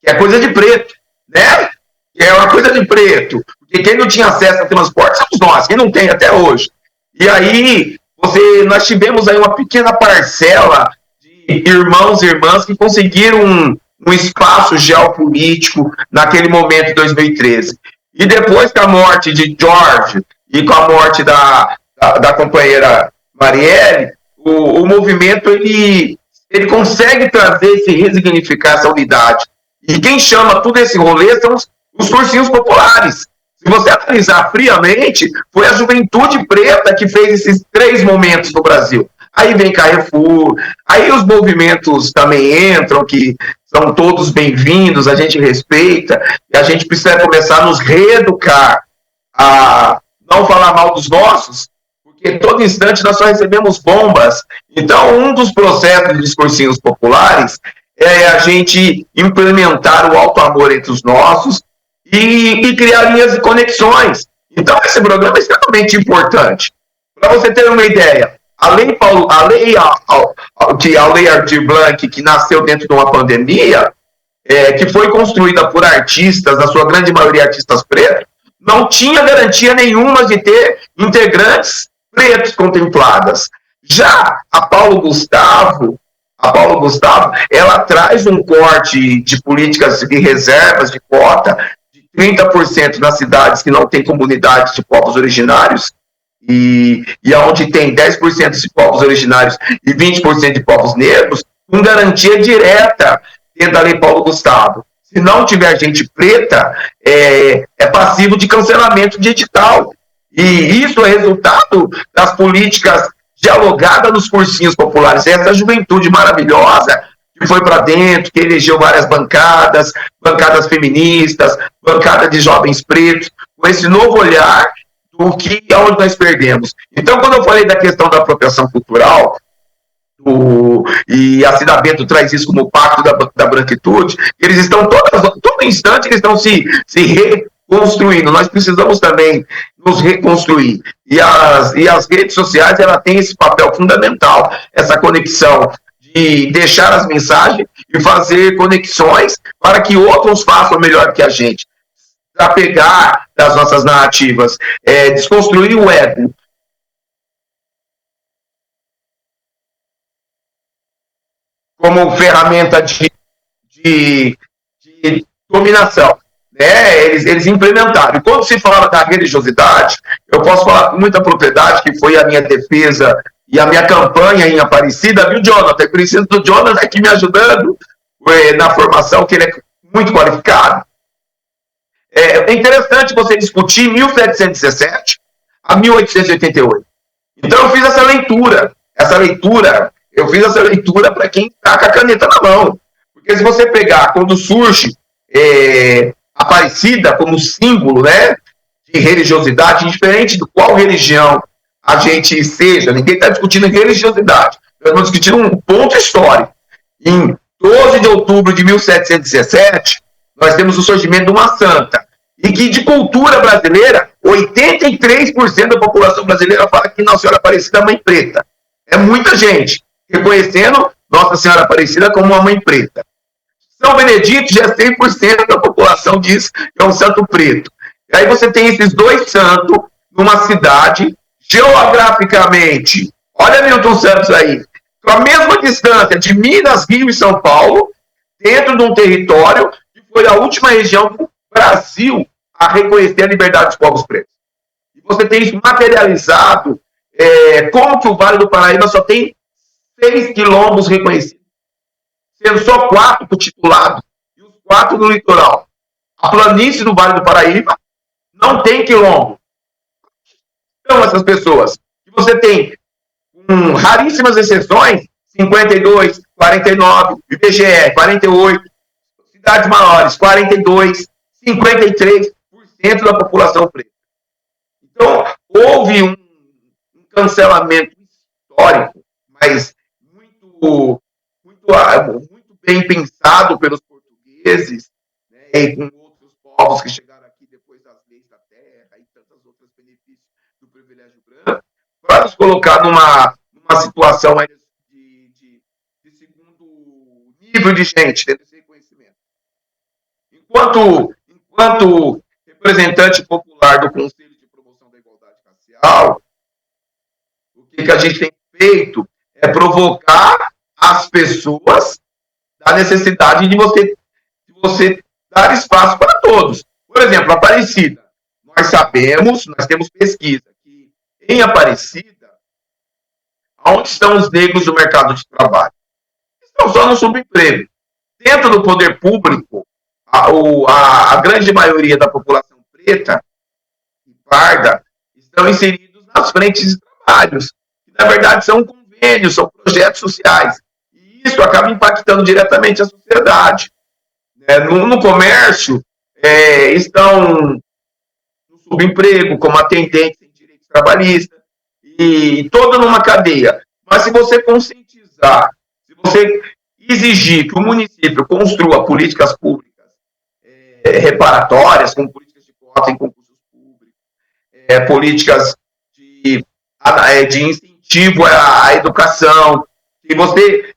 que é coisa de preto, né? Que é uma coisa de preto. Porque quem não tinha acesso a transporte somos nós, quem não tem até hoje. E aí, nós tivemos aí uma pequena parcela de irmãos e irmãs que conseguiram um espaço geopolítico naquele momento de 2013. E depois com a morte de George e com a morte da companheira Marielle, o movimento ele consegue trazer, se resignificar essa unidade. E quem chama todo esse rolê são os cursinhos populares. Se você analisar friamente, foi a juventude preta que fez esses 3 momentos no Brasil. Aí vem Carrefour, aí os movimentos também entram, que são todos bem-vindos, a gente respeita, e a gente precisa começar a nos reeducar, a não falar mal dos nossos, porque todo instante nós só recebemos bombas. Então, um dos processos dos cursinhos populares é a gente implementar o alto amor entre os nossos e criar linhas de conexões. Então, esse programa é extremamente importante. Para você ter uma ideia, a lei Aldir Blanc, que nasceu dentro de uma pandemia, que foi construída por artistas, na sua grande maioria artistas pretos, não tinha garantia nenhuma de ter integrantes pretos contempladas. Já a Paulo Gustavo, ela traz um corte de políticas de reservas, de cota, de 30% nas cidades que não tem comunidades de povos originários, e onde tem 10% de povos originários e 20% de povos negros, com garantia direta dentro da lei Paulo Gustavo. Se não tiver gente preta, é passivo de cancelamento de edital. E isso é resultado das políticas dialogadas nos cursinhos populares. Essa juventude maravilhosa que foi para dentro, que elegeu várias bancadas feministas, bancada de jovens pretos, com esse novo olhar do que aonde nós perdemos. Então, quando eu falei da questão da apropriação cultural, e a Cida Bento traz isso como pacto da branquitude, eles estão todo instante eles estão se reconstruindo. Nós precisamos também nos reconstruir. E as redes sociais, ela tem esse papel fundamental, essa conexão de deixar as mensagens e fazer conexões para que outros façam melhor que a gente. Apegar das nossas narrativas, desconstruir o ego. Como ferramenta de dominação. Né? Eles implementaram. E quando se fala da religiosidade, eu posso falar com muita propriedade, que foi a minha defesa e a minha campanha em Aparecida, viu, Jonathan? Eu preciso do Jonathan aqui me ajudando na formação, que ele é muito qualificado. É interessante você discutir 1717 a 1888. Então, eu fiz essa leitura. Eu fiz essa leitura para quem está com a caneta na mão. Porque se você pegar, quando surge Aparecida como símbolo, né, de religiosidade, indiferente de qual religião a gente seja, ninguém está discutindo religiosidade. Nós estamos discutindo um ponto histórico. Em 12 de outubro de 1717, nós temos o surgimento de uma santa. E que de cultura brasileira, 83% da população brasileira fala que Nossa Senhora Aparecida é mãe preta. É muita gente reconhecendo Nossa Senhora Aparecida como uma mãe preta. São Benedito já é 100% da população diz que é um santo preto. E aí você tem esses dois santos numa cidade, geograficamente, olha Milton Santos aí, com a mesma distância de Minas, Rio e São Paulo, dentro de um território que foi a última região do Brasil a reconhecer a liberdade dos povos pretos. E você tem isso materializado, como que o Vale do Paraíba só tem 6 quilombos reconhecidos, sendo só 4 por titulado, e os 4 no litoral. A planície do Vale do Paraíba não tem quilombo. Então, essas pessoas, que você tem, raríssimas exceções, 52, 49, IBGE, 48, cidades maiores, 42, 53% da população preta. Então, houve um cancelamento histórico, mas muito bem pensado pelos portugueses, né, e com outros povos que chegaram aqui depois das leis da terra e tantos outros benefícios do privilégio branco, para nos colocar numa situação de segundo nível de gente, tendo esse reconhecimento. Enquanto representante popular do Conselho de Promoção da Igualdade Racial, o que a gente tem feito é provocar as pessoas da necessidade de você dar espaço para todos. Por exemplo, Aparecida. Nós temos pesquisa que em Aparecida, onde estão os negros do mercado de trabalho? Estão só no subemprego. Dentro do poder público, a grande maioria da população preta e parda estão inseridos nas frentes de trabalhos, que na verdade são convênios, são projetos sociais. E isso acaba impactando diretamente a sociedade. No comércio, estão no subemprego, como atendentes em direitos trabalhistas, e toda numa cadeia. Mas se você conscientizar, se você exigir que o município construa políticas públicas reparatórias, como políticas de cota em concursos públicos, políticas de incentivo à educação, e você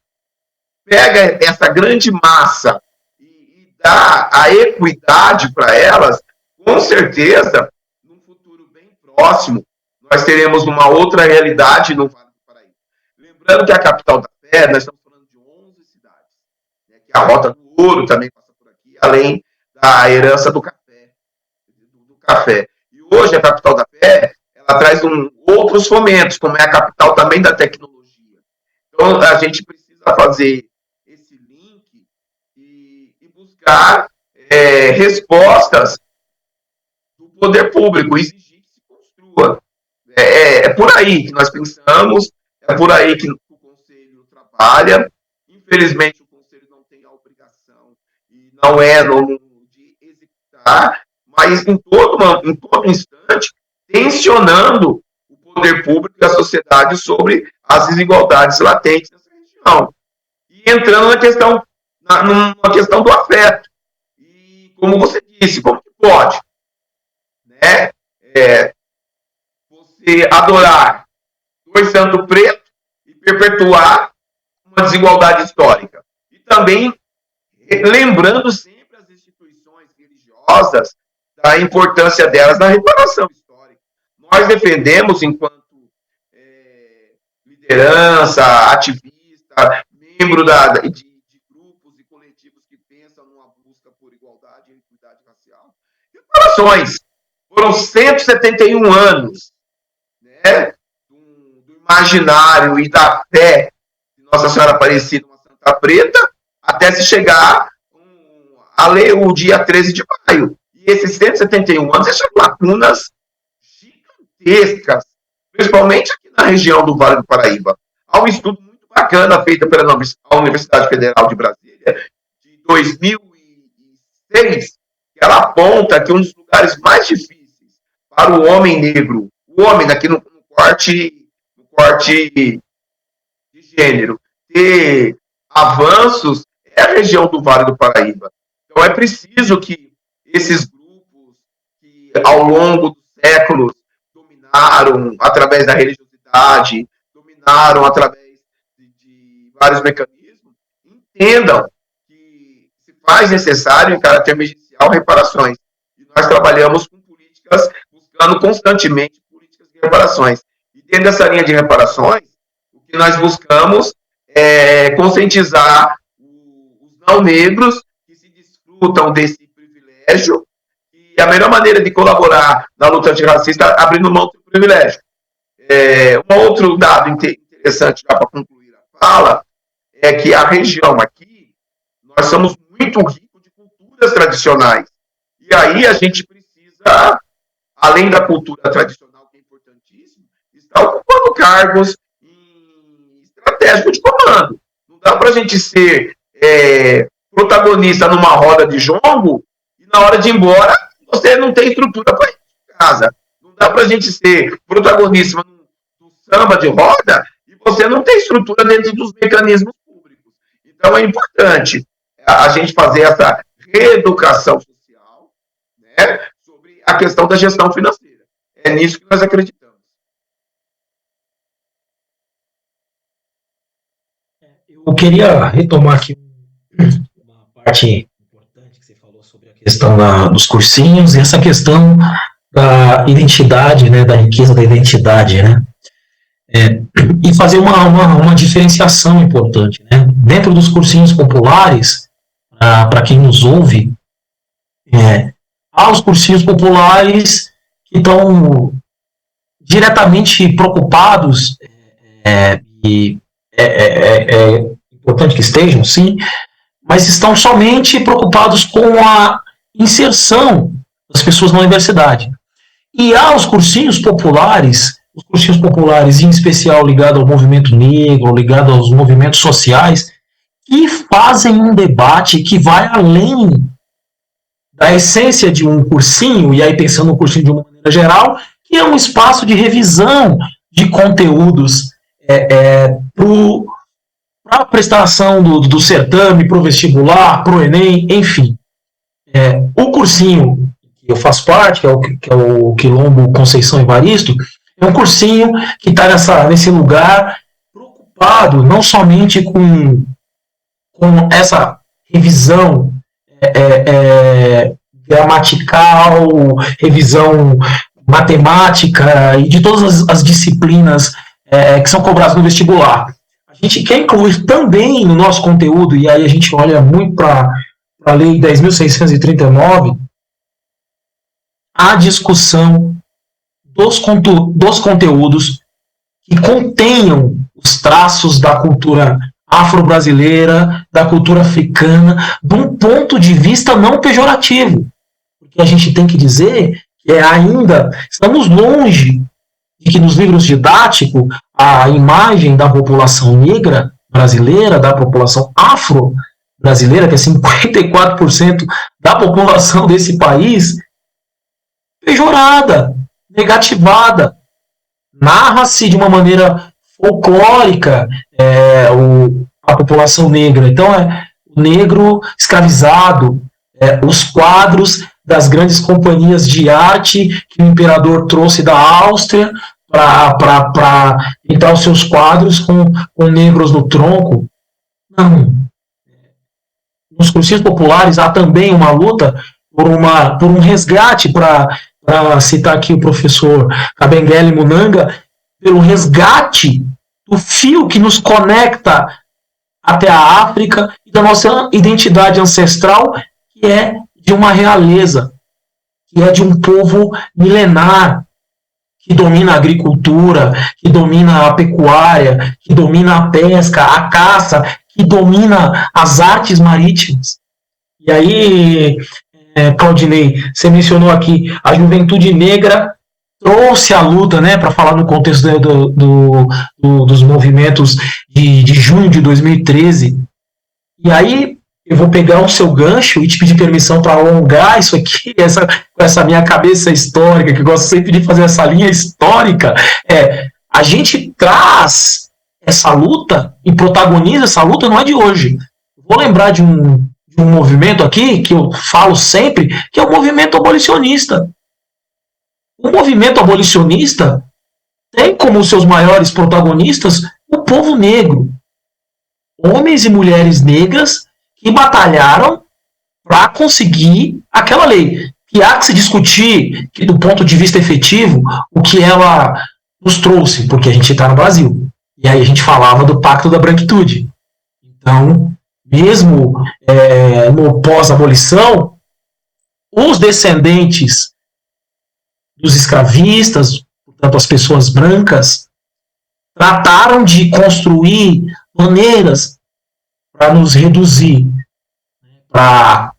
pega essa grande massa e dá a equidade para elas, com certeza, num futuro bem próximo, nós teremos uma outra realidade no Vale do Paraíba. Lembrando que a capital da fé, nós estamos falando de 11 cidades, né, que a Rota do Ouro também passa por aqui, além da herança do café. E hoje a capital da fé, ela traz outros fomentos, como é a capital também da tecnologia. Então, a gente precisa fazer esse link e buscar respostas do poder público, exigir que se construa. É por aí que nós pensamos, é por aí que o Conselho trabalha. Infelizmente, o Conselho não tem a obrigação e não de executar, mas em todo instante, tensionando o poder público e a sociedade sobre as desigualdades latentes nessa região. E entrando numa questão do afeto. E, como você disse, como que pode? Né? Você adorar dois santos pretos e perpetuar uma desigualdade histórica. E também lembrando sempre as instituições religiosas da importância delas na reparação histórica. Nós defendemos, enquanto liderança, ativista, membro de grupos e coletivos que pensam numa busca por igualdade e equidade racial, reparações. Foram 171 anos, né, do imaginário e da fé de Nossa Senhora Aparecida, uma Santa Preta, até se chegar o dia 13 de maio. E esses 171 anos deixam lacunas gigantescas, principalmente aqui na região do Vale do Paraíba. Há um estudo muito bacana feito pela Universidade Federal de Brasília, de 2006, que ela aponta que um dos lugares mais difíceis para o homem negro, o homem aqui no corte de gênero, ter avanços, é a região do Vale do Paraíba. Então é preciso que esses grupos que ao longo dos séculos dominaram através da religiosidade, dominaram através de vários mecanismos, entendam que se faz necessário, em caráter emergencial, reparações. E nós trabalhamos com políticas, buscando constantemente políticas de reparações. E dentro dessa linha de reparações, o que nós buscamos é conscientizar os não-negros que se desfrutam desse privilégio, e a melhor maneira de colaborar na luta antirracista é abrindo mão do privilégio. Um outro dado interessante para concluir a fala é que a região aqui, nós somos muito ricos de culturas tradicionais. E aí a gente precisa, além da cultura tradicional, que é importantíssima, estar ocupando cargos estratégicos de comando. Não dá para a gente ser protagonista numa roda de jongo e na hora de ir embora você não tem estrutura para ir para casa. Não dá para a gente ser protagonista no samba de roda e você não tem estrutura dentro dos mecanismos públicos. Então é importante a gente fazer essa reeducação social, né, sobre a questão da gestão financeira. É nisso que nós acreditamos. Eu queria retomar aqui uma parte importante que você falou sobre a questão dos cursinhos e essa questão da identidade, né, da riqueza da identidade, né, e fazer uma diferenciação importante, né, dentro dos cursinhos populares, para quem nos ouve, há os cursinhos populares que estão diretamente preocupados, e é importante que estejam, sim, mas estão somente preocupados com a inserção das pessoas na universidade. E há os cursinhos populares, em especial ligados ao movimento negro, ligados aos movimentos sociais, que fazem um debate que vai além da essência de um cursinho, e aí pensando no cursinho de uma maneira geral, que é um espaço de revisão de conteúdos para a prestação do certame, para o vestibular, para o Enem, enfim. O cursinho que eu faço parte, que é o Quilombo Conceição Evaristo, é um cursinho que está nesse lugar preocupado não somente com essa revisão gramatical, revisão matemática e de todas as disciplinas que são cobradas no vestibular. A gente quer incluir também no nosso conteúdo, e aí a gente olha muito para a Lei 10.639, a discussão dos conteúdos que contenham os traços da cultura afro-brasileira, da cultura africana, de um ponto de vista não pejorativo. Porque a gente tem que dizer que ainda estamos longe de que nos livros didáticos a imagem da população negra brasileira, da população afro-brasileira, que é 54% da população desse país, pejorada, negativada. Narra-se de uma maneira folclórica a população negra. Então, o negro escravizado, os quadros das grandes companhias de arte que o imperador trouxe da Áustria para pintar os seus quadros com negros no tronco. Não. Nos cursinhos populares há também uma luta por um resgate, para citar aqui o professor Kabengele Munanga, pelo resgate do fio que nos conecta até a África e da nossa identidade ancestral, que é de uma realeza, que é de um povo milenar, que domina a agricultura, que domina a pecuária, que domina a pesca, a caça, que domina as artes marítimas. E aí, Claudinei, você mencionou aqui, a juventude negra trouxe a luta, né, para falar no contexto dos movimentos de junho de 2013. E aí, eu vou pegar o seu gancho e te pedir permissão para alongar isso aqui, essa minha cabeça histórica, que eu gosto sempre de fazer essa linha histórica. A gente traz essa luta e protagoniza essa luta, não é de hoje. Vou lembrar de um movimento aqui, que eu falo sempre, que é o movimento abolicionista. O movimento abolicionista tem como seus maiores protagonistas o povo negro. Homens e mulheres negras que batalharam para conseguir aquela lei. Que há que se discutir, que do ponto de vista efetivo, o que ela nos trouxe, porque a gente está no Brasil. E aí a gente falava do Pacto da Branquitude. Então, mesmo no pós-abolição, os descendentes dos escravistas, portanto as pessoas brancas, trataram de construir maneiras para nos reduzir, para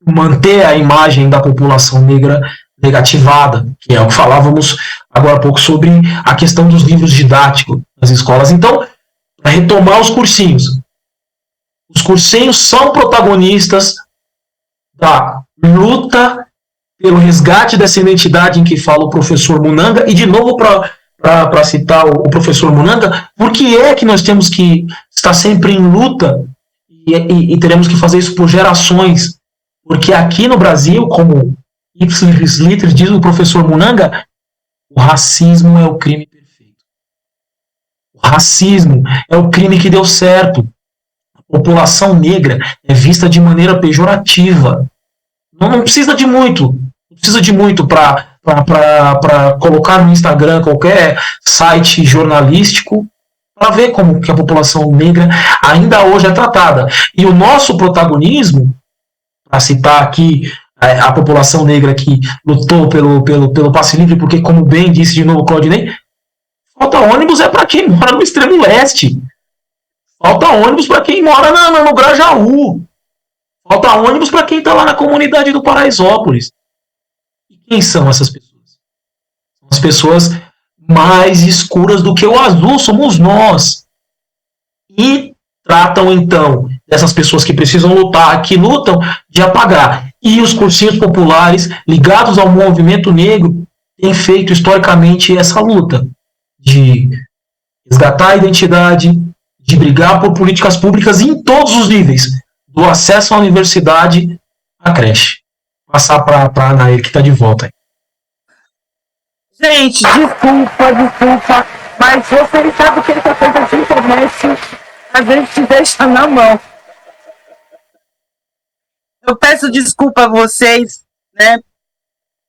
manter a imagem da população negra negativada, que é o que falávamos agora há pouco sobre a questão dos livros didáticos nas escolas. Então, para retomar os cursinhos são protagonistas da luta pelo resgate dessa identidade em que fala o professor Munanga, e de novo para citar o professor Munanga, por que é que nós temos que estar sempre em luta e teremos que fazer isso por gerações? Porque aqui no Brasil, como ipsis literis diz o professor Munanga, o racismo é o crime perfeito. O racismo é o crime que deu certo. A população negra é vista de maneira pejorativa. Não precisa de muito. Não precisa de muito para colocar no Instagram qualquer site jornalístico para ver como que a população negra ainda hoje é tratada. E o nosso protagonismo, para citar aqui a população negra que lutou pelo passe livre, porque, como bem disse de novo o Claudinei, falta ônibus para quem mora no extremo leste. Falta ônibus para quem mora no Grajaú. Falta ônibus para quem está lá na comunidade do Paraisópolis. E quem são essas pessoas? São as pessoas mais escuras do que o azul, somos nós. E tratam, então, dessas pessoas que precisam lutar, que lutam, de apagar. E os cursinhos populares, ligados ao movimento negro, têm feito historicamente essa luta de resgatar a identidade, de brigar por políticas públicas em todos os níveis, do acesso à universidade à creche. Passar para a Anaí, que está de volta. Gente, desculpa, mas você sabe que essa coisa de internet a gente deixa na mão. Eu peço desculpa a vocês, né,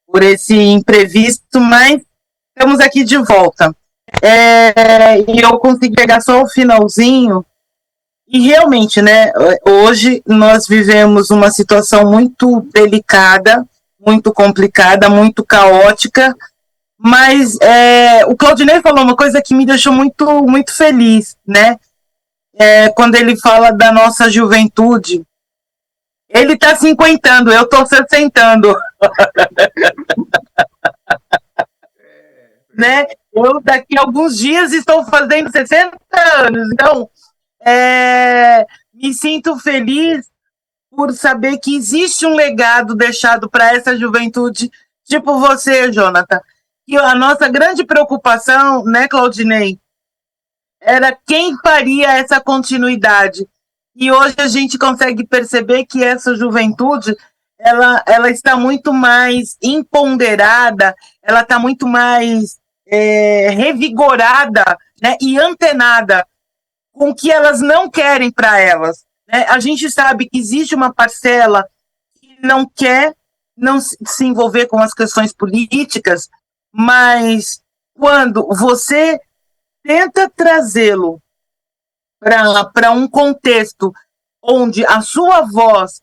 por esse imprevisto, mas estamos aqui de volta. E eu consegui pegar só o finalzinho. E realmente, né, hoje nós vivemos uma situação muito delicada, muito complicada, muito caótica, mas o Claudinei falou uma coisa que me deixou muito, muito feliz, né? Quando ele fala da nossa juventude. Ele está 50, eu estou 60. Né? Eu, daqui a alguns dias, estou fazendo 60 anos. Então, me sinto feliz por saber que existe um legado deixado para essa juventude, tipo você, Jonathan. E a nossa grande preocupação, né, Claudinei, era quem faria essa continuidade. E hoje a gente consegue perceber que essa juventude, ela está muito mais empoderada, ela está muito mais revigorada, né, e antenada com o que elas não querem para elas. Né? A gente sabe que existe uma parcela que não quer não se envolver com as questões políticas, mas quando você tenta trazê-lo para um contexto onde a sua voz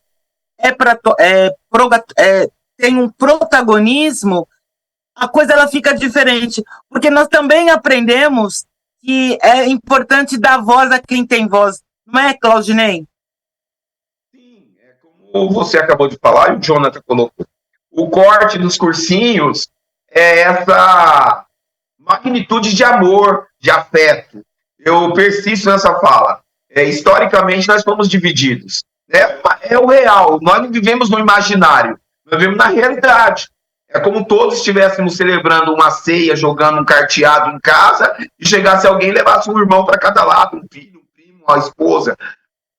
tem um protagonismo, a coisa ela fica diferente, porque nós também aprendemos que é importante dar voz a quem tem voz, não é, Claudinei? Sim, como você acabou de falar e o Jonathan colocou, o corte dos cursinhos é essa magnitude de amor, de afeto. Eu persisto nessa fala. Historicamente, nós fomos divididos. É o real. Nós não vivemos no imaginário. Nós vivemos na realidade. É como todos estivéssemos celebrando uma ceia, jogando um carteado em casa, e chegasse alguém e levasse um irmão para cada lado, um filho, um primo, uma esposa.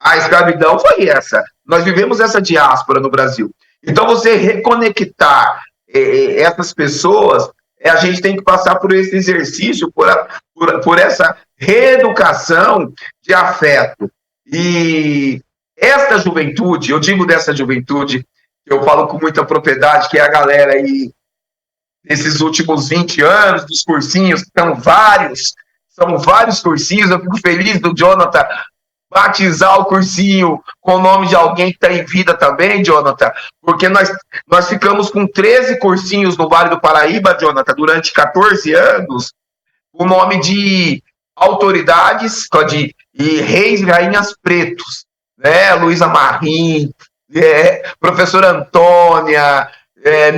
A escravidão foi essa. Nós vivemos essa diáspora no Brasil. Então, você reconectar essas pessoas, a gente tem que passar por esse exercício, por essa reeducação de afeto. E esta juventude, eu digo dessa juventude, eu falo com muita propriedade, que é a galera aí, nesses últimos 20 anos, dos cursinhos, são vários cursinhos, eu fico feliz do Jonathan batizar o cursinho com o nome de alguém que está em vida também, Jonathan, porque nós ficamos com 13 cursinhos no Vale do Paraíba, Jonathan, durante 14 anos, o nome de autoridades e reis e rainhas pretos, né? Luísa Marim, professora Antônia,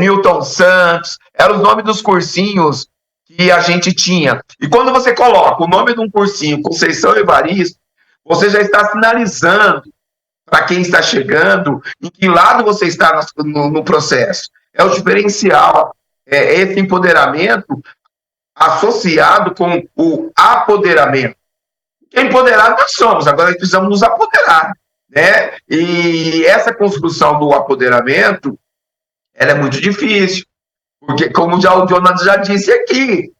Milton Santos, eram os nomes dos cursinhos que a gente tinha. E quando você coloca o nome de um cursinho, Conceição Evaristo, você já está sinalizando para quem está chegando em que lado você está no processo. É o diferencial, esse empoderamento associado com o apoderamento. Empoderado nós somos, agora nós precisamos nos apoderar. Né? E essa construção do apoderamento, ela é muito difícil, porque como o Jonathan já disse aqui,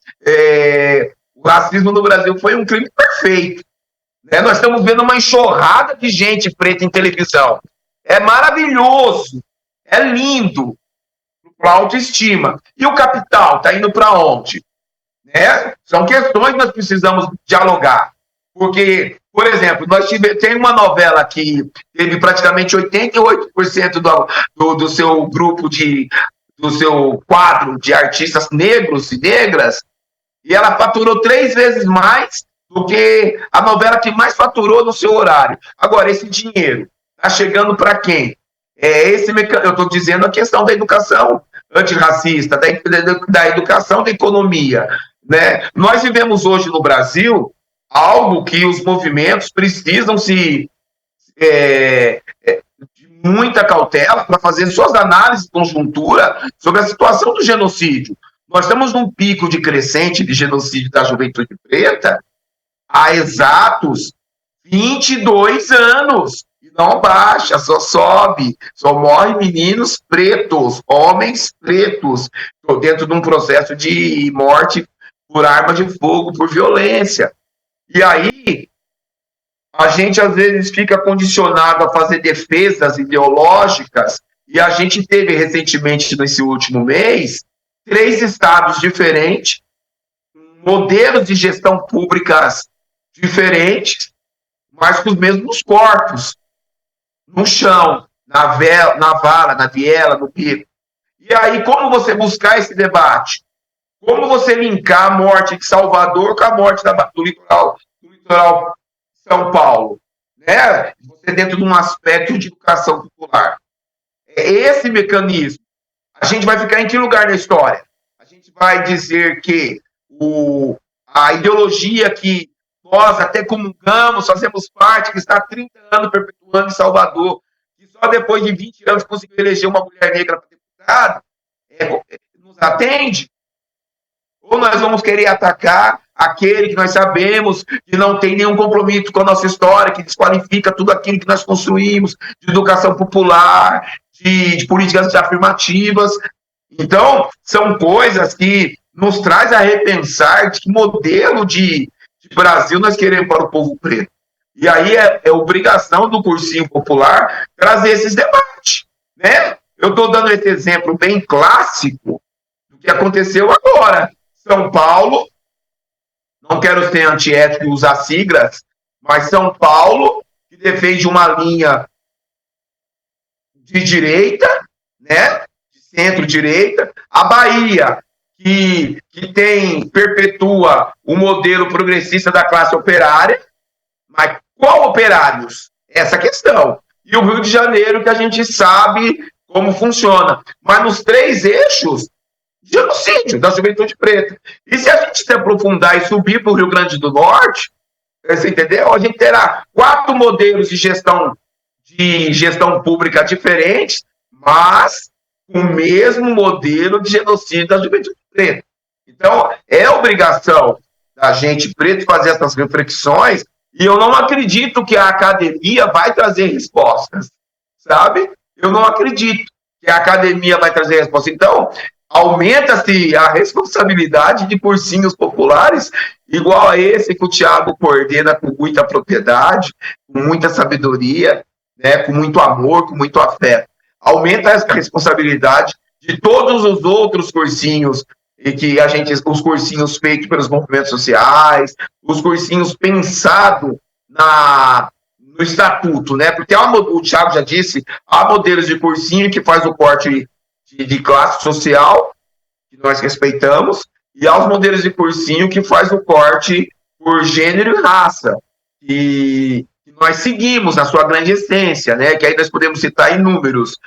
o racismo no Brasil foi um crime perfeito. Né? Nós estamos vendo uma enxurrada de gente preta em televisão. É maravilhoso, é lindo, para a autoestima. E o capital está indo para onde? Né? São questões que nós precisamos dialogar. Porque, por exemplo, tem uma novela que teve praticamente 88% do seu grupo, do seu quadro de artistas negros e negras, e ela faturou 3 vezes mais do que a novela que mais faturou no seu horário. Agora, esse dinheiro está chegando para quem? Eu estou dizendo a questão da educação antirracista, da educação da economia. Né? Nós vivemos hoje no Brasil algo que os movimentos precisam de muita cautela para fazer suas análises de conjuntura sobre a situação do genocídio. Nós estamos num pico de crescente de genocídio da juventude preta há exatos 22 anos. E não baixa, só sobe. Só morrem meninos pretos, homens pretos, dentro de um processo de morte por arma de fogo, por violência. E aí, a gente às vezes fica condicionado a fazer defesas ideológicas, e a gente teve recentemente, nesse último mês, 3 estados diferentes, modelos de gestão públicas diferentes, mas com os mesmos corpos, no chão, na vala, na viela, no pico. E aí, como você buscar esse debate? Como você linkar a morte de Salvador com a morte do litoral de São Paulo? Né? Você dentro de um aspecto de educação popular. É esse mecanismo. A gente vai ficar em que lugar na história? A gente vai dizer que a ideologia que nós até comungamos, fazemos parte, que está há 30 anos perpetuando em Salvador, que só depois de 20 anos conseguiu eleger uma mulher negra para deputada, nos atende? Ou nós vamos querer atacar aquele que nós sabemos que não tem nenhum compromisso com a nossa história, que desqualifica tudo aquilo que nós construímos, de educação popular, de políticas afirmativas. Então, são coisas que nos traz a repensar de que modelo de Brasil nós queremos para o povo preto. E aí é obrigação do cursinho popular trazer esses debates. Né? Eu estou dando esse exemplo bem clássico do que aconteceu agora. São Paulo, não quero ser antiético e usar siglas, mas São Paulo, que defende uma linha de direita, né, de centro-direita, a Bahia, que perpetua o modelo progressista da classe operária, mas qual operários? Essa questão. E o Rio de Janeiro, que a gente sabe como funciona. Mas nos 3 eixos, genocídio da juventude preta. E se a gente se aprofundar e subir para o Rio Grande do Norte, você entendeu? A gente terá 4 modelos de gestão pública diferentes, mas com o mesmo modelo de genocídio da juventude preta. Então, é obrigação da gente preto fazer essas reflexões, e eu não acredito que a academia vai trazer respostas, sabe? Eu não acredito que a academia vai trazer respostas. Então, aumenta-se a responsabilidade de cursinhos populares, igual a esse que o Thiago coordena com muita propriedade, com muita sabedoria, né, com muito amor, com muito afeto. Aumenta a responsabilidade de todos os outros cursinhos, e que os cursinhos feitos pelos movimentos sociais, os cursinhos pensados no estatuto, né? Porque o Thiago já disse, há modelos de cursinho que faz o corte de classe social, que nós respeitamos, e há os modelos de cursinho que faz o corte por gênero e raça, e nós seguimos na sua grande essência, né? Que aí nós podemos citar inúmeros,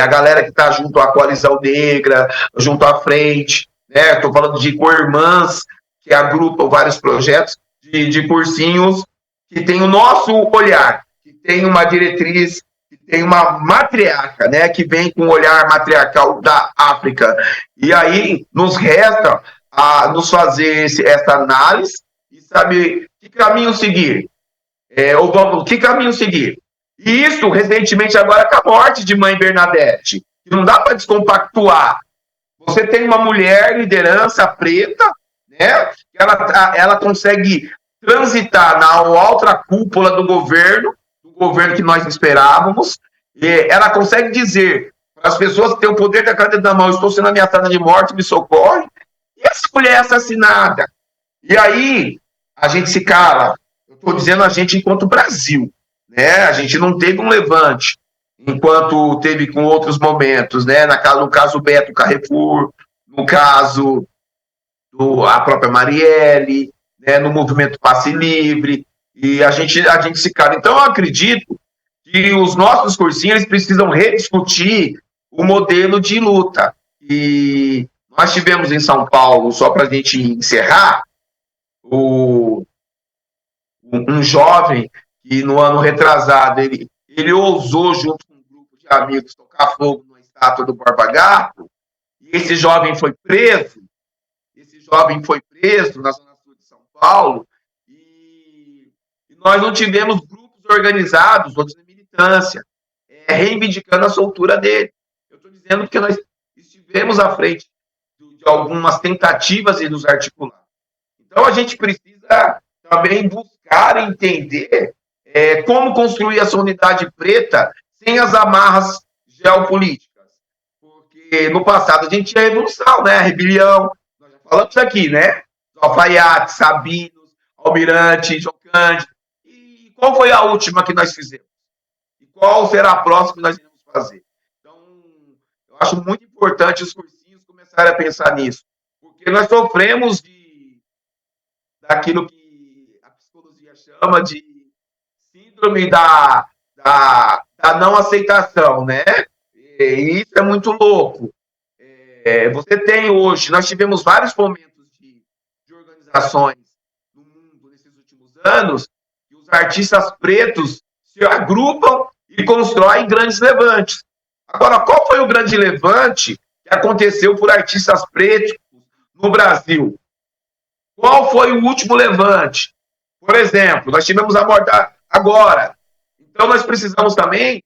a galera que está junto à Coalizão Negra, junto à Frente, né? Estou falando de co-irmãs, que agrupam vários projetos de cursinhos que tem o nosso olhar, que tem uma diretriz, que tem uma matriarca, né, que vem com o olhar matriarcal da África. E aí nos resta nos fazer essa análise e saber que caminho seguir. Que caminho seguir? E isso, recentemente, agora com a morte de Mãe Bernadette, que não dá para descompactuar. Você tem uma mulher, liderança preta, né, ela consegue transitar na alta cúpula do governo que nós esperávamos, ela consegue dizer para as pessoas que têm o poder da caneta na mão, estou sendo ameaçada de morte, me socorre, e essa mulher é assassinada. E aí, a gente se cala. Eu estou dizendo a gente enquanto Brasil, né? A gente não teve um levante, enquanto teve com outros momentos, né? No caso Beto Carrefour, no caso a própria Marielle, né? No movimento Passe Livre, e a gente se cala. Então, eu acredito que os nossos cursinhos precisam rediscutir o modelo de luta. E nós tivemos em São Paulo, só para a gente encerrar, um jovem que no ano retrasado ele ousou, junto com um grupo de amigos, tocar fogo numa estátua do Borba Gato, e esse jovem foi preso na Zona Sul de São Paulo, e nós não tivemos grupos organizados, outros de militância, reivindicando a soltura dele. Eu estou dizendo porque nós estivemos à frente de algumas tentativas de nos articular. Então, a gente precisa também buscar entender como construir essa unidade preta sem as amarras geopolíticas. Porque no passado a gente tinha a revolução, né? A rebelião, nós já falamos aqui, né? Alfaiate, Sabinos, Almirante, João Cândido. E qual foi a última que nós fizemos? E qual será a próxima que nós iremos fazer? Então, eu acho muito importante os cursinhos começarem a pensar nisso. Porque nós sofremos daquilo que a psicologia chama de síndrome da não aceitação, né? E isso é muito louco. Você tem hoje, nós tivemos vários momentos de organizações no mundo nesses últimos anos, que os artistas pretos se agrupam e constroem grandes levantes. Agora, qual foi o grande levante que aconteceu por artistas pretos no Brasil? Qual foi o último levante? Por exemplo, nós tivemos a morte agora. Então, nós precisamos também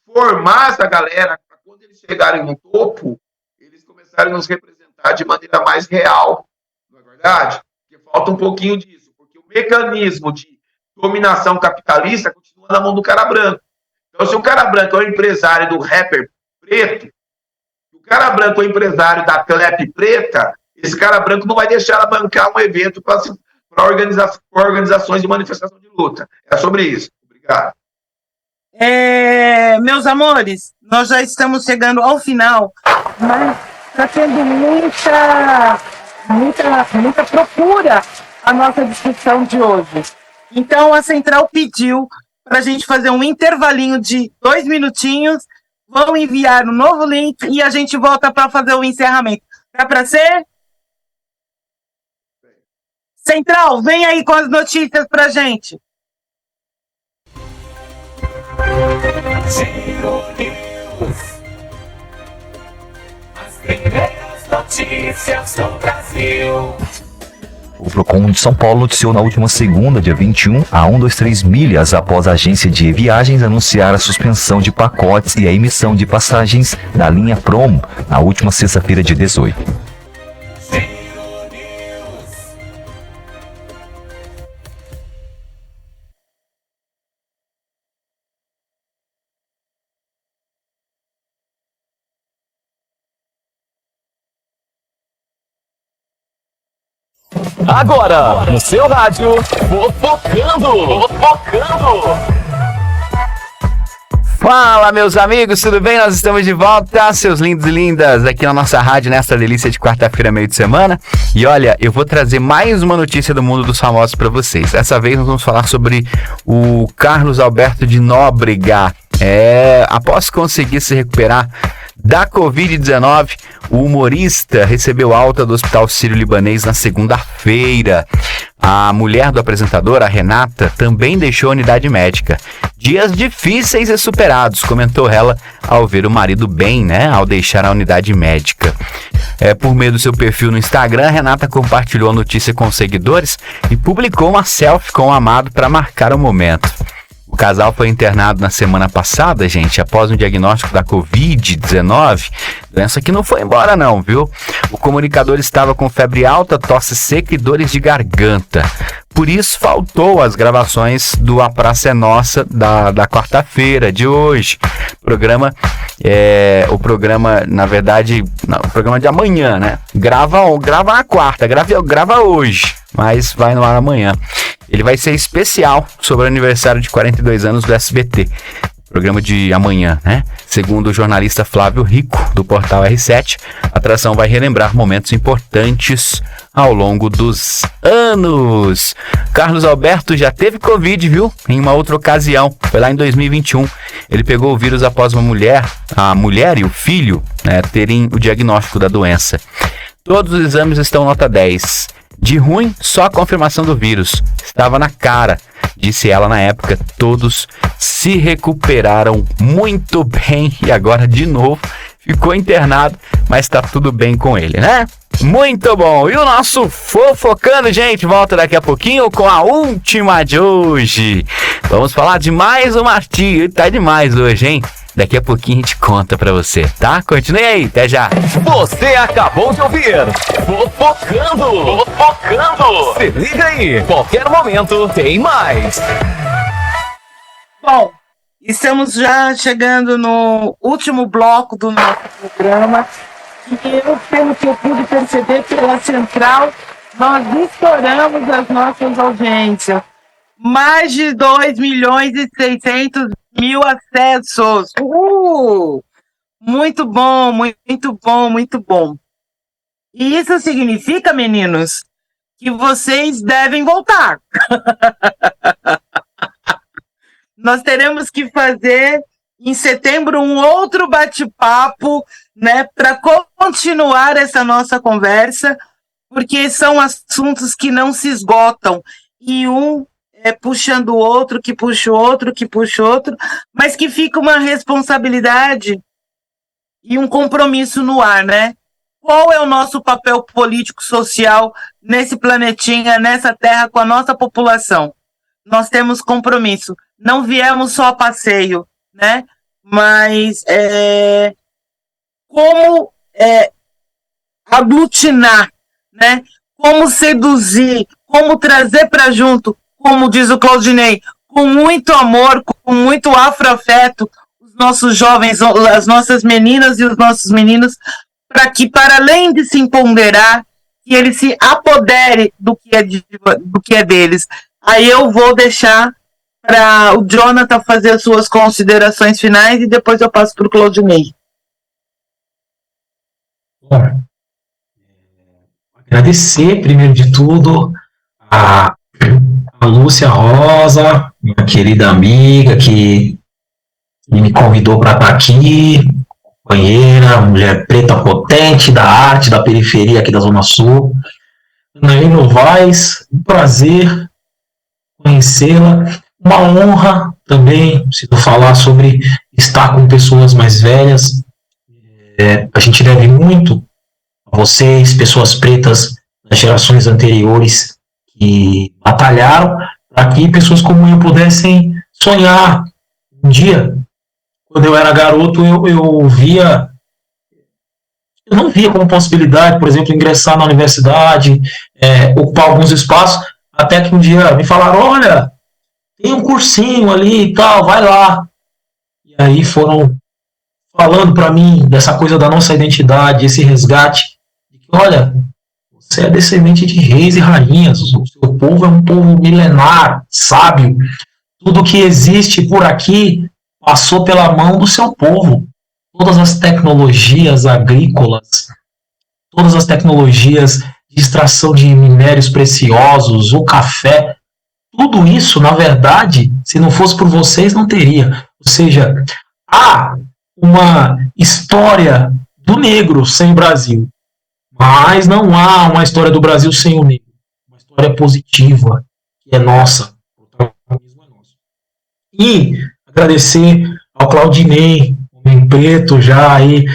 formar essa galera para quando eles chegarem no topo, eles começarem a nos representar de maneira mais real. Não é verdade? Porque falta um pouquinho disso. Porque o mecanismo de dominação capitalista continua na mão do cara branco. Então, se o cara branco é o empresário do rapper preto, se o cara branco é o empresário da clap preta, esse cara branco não vai deixar ela bancar um evento para organizações de manifestação de luta. É sobre isso. Obrigado. Meus amores, nós já estamos chegando ao final, mas está tendo muita procura a nossa discussão de hoje. Então, a Central pediu para a gente fazer um intervalinho de 2 minutinhos, vão enviar um novo link e a gente volta para fazer o encerramento. Dá para ser? Central, vem aí com as notícias pra gente. Giro News. As primeiras notícias do Brasil. O Procon de São Paulo noticiou na última segunda, dia 21, a 123 milhas após a agência de viagens anunciar a suspensão de pacotes e a emissão de passagens da linha Promo na última sexta-feira, dia 18. Agora, no seu rádio, Fofocando! Fala, meus amigos, tudo bem? Nós estamos de volta, seus lindos e lindas, aqui na nossa rádio, nessa delícia de quarta-feira, meio de semana. E olha, eu vou trazer mais uma notícia do mundo dos famosos para vocês. Dessa vez nós vamos falar sobre o Carlos Alberto de Nóbrega. Após conseguir se recuperar da Covid-19, o humorista recebeu alta do Hospital Sírio-Libanês na segunda-feira. A mulher do apresentador, a Renata, também deixou a unidade médica. Dias difíceis e superados, comentou ela ao ver o marido bem, ao deixar a unidade médica. Por meio do seu perfil no Instagram, a Renata compartilhou a notícia com os seguidores e publicou uma selfie com o amado para marcar o momento. O casal foi internado na semana passada, gente, após um diagnóstico da Covid-19. Doença que não foi embora não, viu? O comunicador estava com febre alta, tosse seca e dores de garganta. Por isso, faltou as gravações do A Praça é Nossa da quarta-feira de hoje. O programa de amanhã, né? Grava na quarta, grava hoje, mas vai no ar amanhã. Ele vai ser especial sobre o aniversário de 42 anos do SBT. Programa de amanhã, né? Segundo o jornalista Flávio Rico, do portal R7, a atração vai relembrar momentos importantes ao longo dos anos. Carlos Alberto já teve Covid, viu? Em uma outra ocasião, foi lá em 2021. Ele pegou o vírus após a mulher e o filho, terem o diagnóstico da doença. Todos os exames estão nota 10. De ruim, só a confirmação do vírus. Estava na cara, disse ela na época. Todos se recuperaram muito bem e agora, de novo, ficou internado, mas tá tudo bem com ele, né? Muito bom! E o nosso Fofocando, gente, volta daqui a pouquinho com a última de hoje. Vamos falar de mais uma artigo. Tá demais hoje, hein? Daqui a pouquinho a gente conta pra você, tá? Continue aí, até já! Você acabou de ouvir Fofocando. Fofocando. Se liga aí, qualquer momento tem mais. Bom, estamos já chegando no último bloco do nosso programa. E eu, pelo que eu pude perceber pela central, nós estouramos as nossas audiências. Mais de 2.600.000 acessos. Muito bom, muito bom, muito bom. E isso significa, meninos, que vocês devem voltar. Nós teremos que fazer em setembro um outro bate-papo, né, para continuar essa nossa conversa, porque são assuntos que não se esgotam, e um é puxando o outro, que puxa o outro, que puxa o outro, mas que fica uma responsabilidade e um compromisso no ar, né? Qual é o nosso papel político-social nesse planetinha, nessa terra, com a nossa população? Nós temos compromisso. Não viemos só a passeio, né? Mas como aglutinar, né? Como seduzir, como trazer para junto, como diz o Claudinei, com muito amor, com muito afroafeto, os nossos jovens, as nossas meninas e os nossos meninos, para que, para além de se empoderar, que ele se apodere do que é deles. Aí eu vou deixar para o Jonathan fazer as suas considerações finais e depois eu passo para o Claudinei. Bom, agradecer, primeiro de tudo, a Lúcia Rosa, minha querida amiga, que me convidou para estar aqui, companheira, mulher preta potente da arte, da periferia aqui da Zona Sul. Anaí Novaes, um prazer conhecê-la. Uma honra também, se eu falar sobre estar com pessoas mais velhas. A gente deve muito a vocês, pessoas pretas das gerações anteriores que batalharam para que pessoas como eu pudessem sonhar. Um dia, quando eu era garoto, eu não via como possibilidade, por exemplo, ingressar na universidade, ocupar alguns espaços, até que um dia me falaram, olha, tem um cursinho ali e tal, vai lá. E aí foram falando para mim dessa coisa da nossa identidade, esse resgate, de que, olha, você é descendente de reis e rainhas, o seu povo é um povo milenar, sábio, tudo que existe por aqui passou pela mão do seu povo. Todas as tecnologias agrícolas, todas as tecnologias de extração de minérios preciosos, o café, tudo isso, na verdade, se não fosse por vocês, não teria. Ou seja, há uma história do negro sem o Brasil, mas não há uma história do Brasil sem o negro. Uma história positiva, que é nossa. O protagonismo é nosso. E agradecer ao Claudinei, homem preto, já aí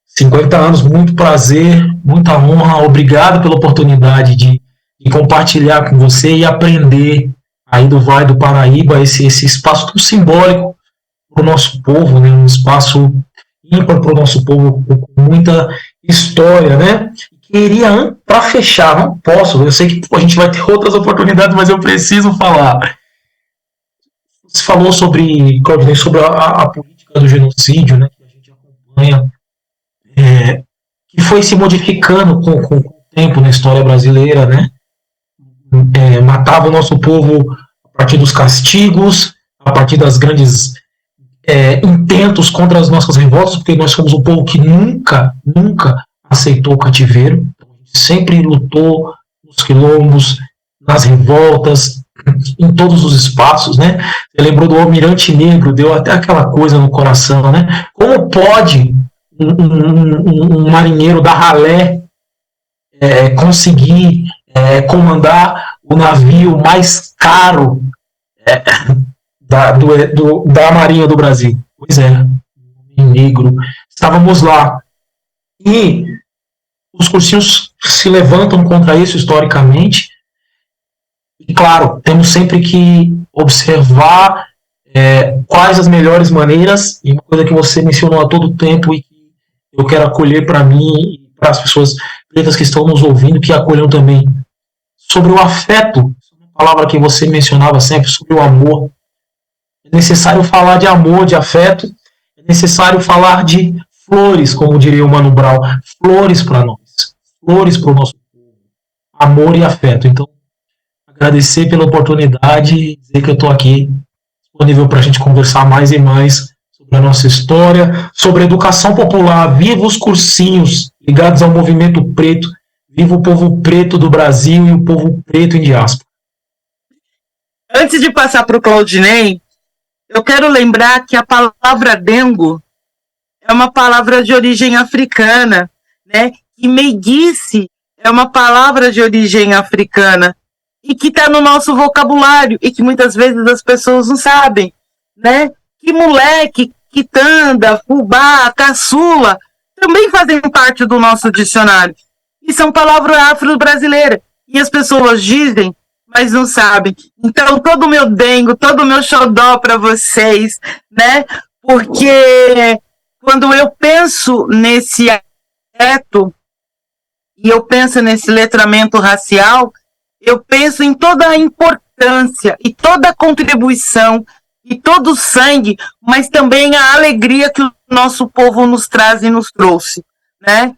50 anos, muito prazer, muita honra, obrigado pela oportunidade de compartilhar com você e aprender aí do Vale do Paraíba, esse espaço tão simbólico para o nosso povo, né? Um espaço ímpar para o nosso povo, com muita história, né? Queria, para fechar, não posso, eu sei que a gente vai ter outras oportunidades, mas eu preciso falar. Você falou sobre, Claudinei, sobre a política do genocídio, né, que a gente acompanha, que foi se modificando com o tempo na história brasileira, né? Matava o nosso povo a partir dos castigos, a partir das grandes intentos contra as nossas revoltas, porque nós somos um povo que nunca aceitou o cativeiro, sempre lutou nos quilombos, nas revoltas, em todos os espaços, né? Você lembrou do Almirante Negro, deu até aquela coisa no coração, né? Como pode um marinheiro da ralé conseguir comandar o navio mais caro da Marinha do Brasil? Pois é, um homem negro estávamos lá. E os cursinhos se levantam contra isso historicamente. E, claro, temos sempre que observar quais as melhores maneiras, e uma coisa que você mencionou a todo tempo e que eu quero acolher para mim e para as pessoas pretas que estão nos ouvindo, que acolham também, sobre o afeto, uma palavra que você mencionava sempre, sobre o amor. É necessário falar de amor, de afeto, é necessário falar de flores, como diria o Mano Brown, flores para nós, flores para o nosso povo, amor e afeto. Então, agradecer pela oportunidade e dizer que eu estou aqui disponível para a gente conversar mais e mais sobre a nossa história, sobre a educação popular. Viva os cursinhos ligados ao movimento preto, viva o povo preto do Brasil e o povo preto em diáspora. Antes de passar para o Claudinei, eu quero lembrar que a palavra dengo é uma palavra de origem africana, né? E meiguice é uma palavra de origem africana e que está no nosso vocabulário e que muitas vezes as pessoas não sabem, né? Que moleque, quitanda, fubá, caçula também fazem parte do nosso dicionário e são palavras afro-brasileiras e as pessoas dizem, mas não sabem. Então, todo o meu dengo, todo o meu xodó para vocês, né? Porque quando eu penso nesse afeto e eu penso nesse letramento racial, eu penso em toda a importância e toda a contribuição e todo o sangue, mas também a alegria que o nosso povo nos traz e nos trouxe, né?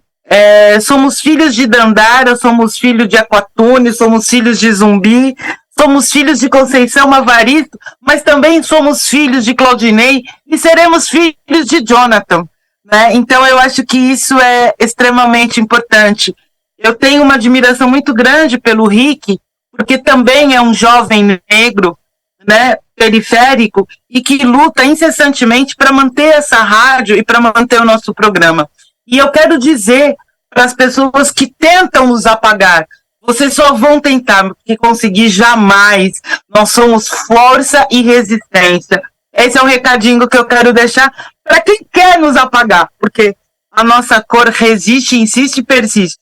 Somos filhos de Dandara, somos filhos de Aquatune, somos filhos de Zumbi, somos filhos de Conceição Mavarito, mas também somos filhos de Claudinei e seremos filhos de Jonathan, né? Então eu acho que isso é extremamente importante. Eu tenho uma admiração muito grande pelo Rick, porque também é um jovem negro, né, periférico, e que luta incessantemente para manter essa rádio e para manter o nosso programa. E eu quero dizer para as pessoas que tentam nos apagar, vocês só vão tentar, porque conseguir jamais. Nós somos força e resistência. Esse é o recadinho que eu quero deixar para quem quer nos apagar, porque a nossa cor resiste, insiste e persiste.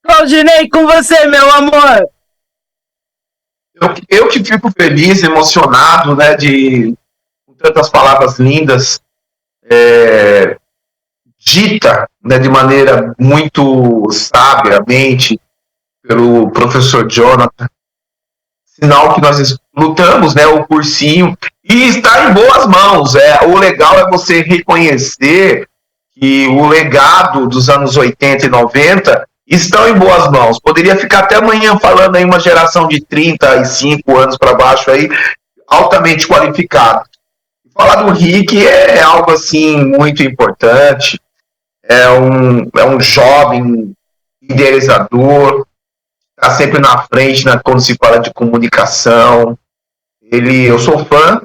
Claudinei, com você, meu amor. Eu que fico feliz, emocionado, né, com tantas palavras lindas, dita, né, de maneira muito sabiamente pelo professor Jonathan. Sinal que nós lutamos, né, o cursinho, e está em boas mãos. O legal é você reconhecer que o legado dos anos 80 e 90 estão em boas mãos. Poderia ficar até amanhã falando aí uma geração de 35 anos para baixo aí, altamente qualificado. Falar do Rick é algo assim muito importante. É um jovem idealizador, está sempre na frente, né, quando se fala de comunicação. Eu sou fã,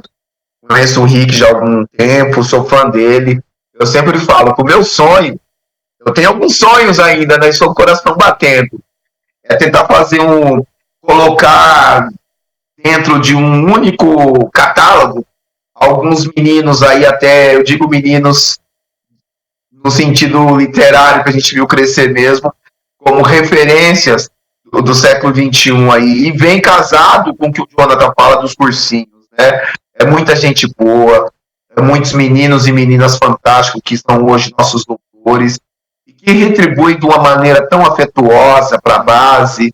conheço o Rick já há algum tempo, sou fã dele. Eu sempre falo que o meu sonho, eu tenho alguns sonhos ainda, né? Estou com o coração batendo. É tentar colocar dentro de um único catálogo alguns meninos aí, até eu digo meninos no sentido literário que a gente viu crescer mesmo, como referências do século XXI aí, e vem casado com o que o Jonathan fala dos cursinhos, né? É muita gente boa, é muitos meninos e meninas fantásticos que são hoje nossos doutores, e que retribuem de uma maneira tão afetuosa para a base.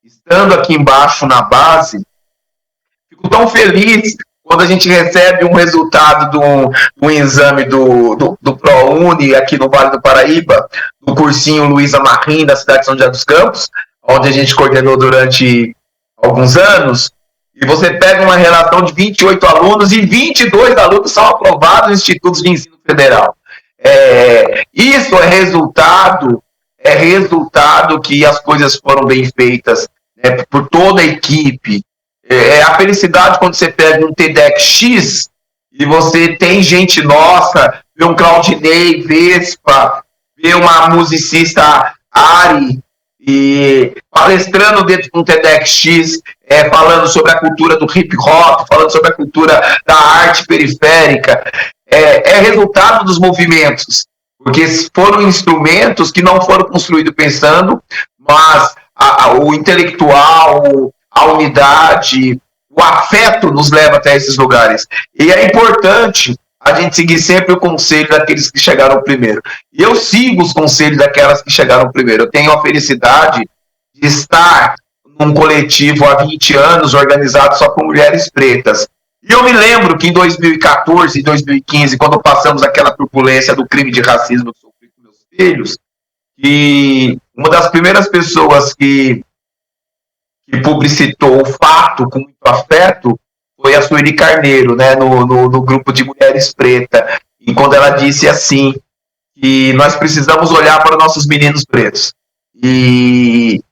Estando aqui embaixo na base, fico tão feliz quando a gente recebe um resultado do exame do ProUni aqui no Vale do Paraíba, do cursinho Luísa Marim, da cidade de São José dos Campos, onde a gente coordenou durante alguns anos, e você pega uma relação de 28 alunos e 22 alunos são aprovados nos institutos de ensino federal. Isso é resultado que as coisas foram bem feitas, né, por toda a equipe. A felicidade quando você pega um TEDx e você tem gente nossa, vê um Claudinei, Vespa, vê uma musicista Ari, e palestrando dentro de um TEDx, falando sobre a cultura do hip hop, falando sobre a cultura da arte periférica, é resultado dos movimentos, porque foram instrumentos que não foram construídos pensando, mas o intelectual, a unidade, o afeto nos leva até esses lugares. E é importante a gente seguir sempre o conselho daqueles que chegaram primeiro. E eu sigo os conselhos daquelas que chegaram primeiro. Eu tenho a felicidade de estar num coletivo há 20 anos organizado só por mulheres pretas. E eu me lembro que em 2014 e 2015, quando passamos aquela turbulência do crime de racismo que sofri com meus filhos, e uma das primeiras pessoas que publicitou o fato com muito afeto foi a Sueli Carneiro, né, no grupo de mulheres pretas. E quando ela disse assim, que nós precisamos olhar para os nossos meninos pretos. E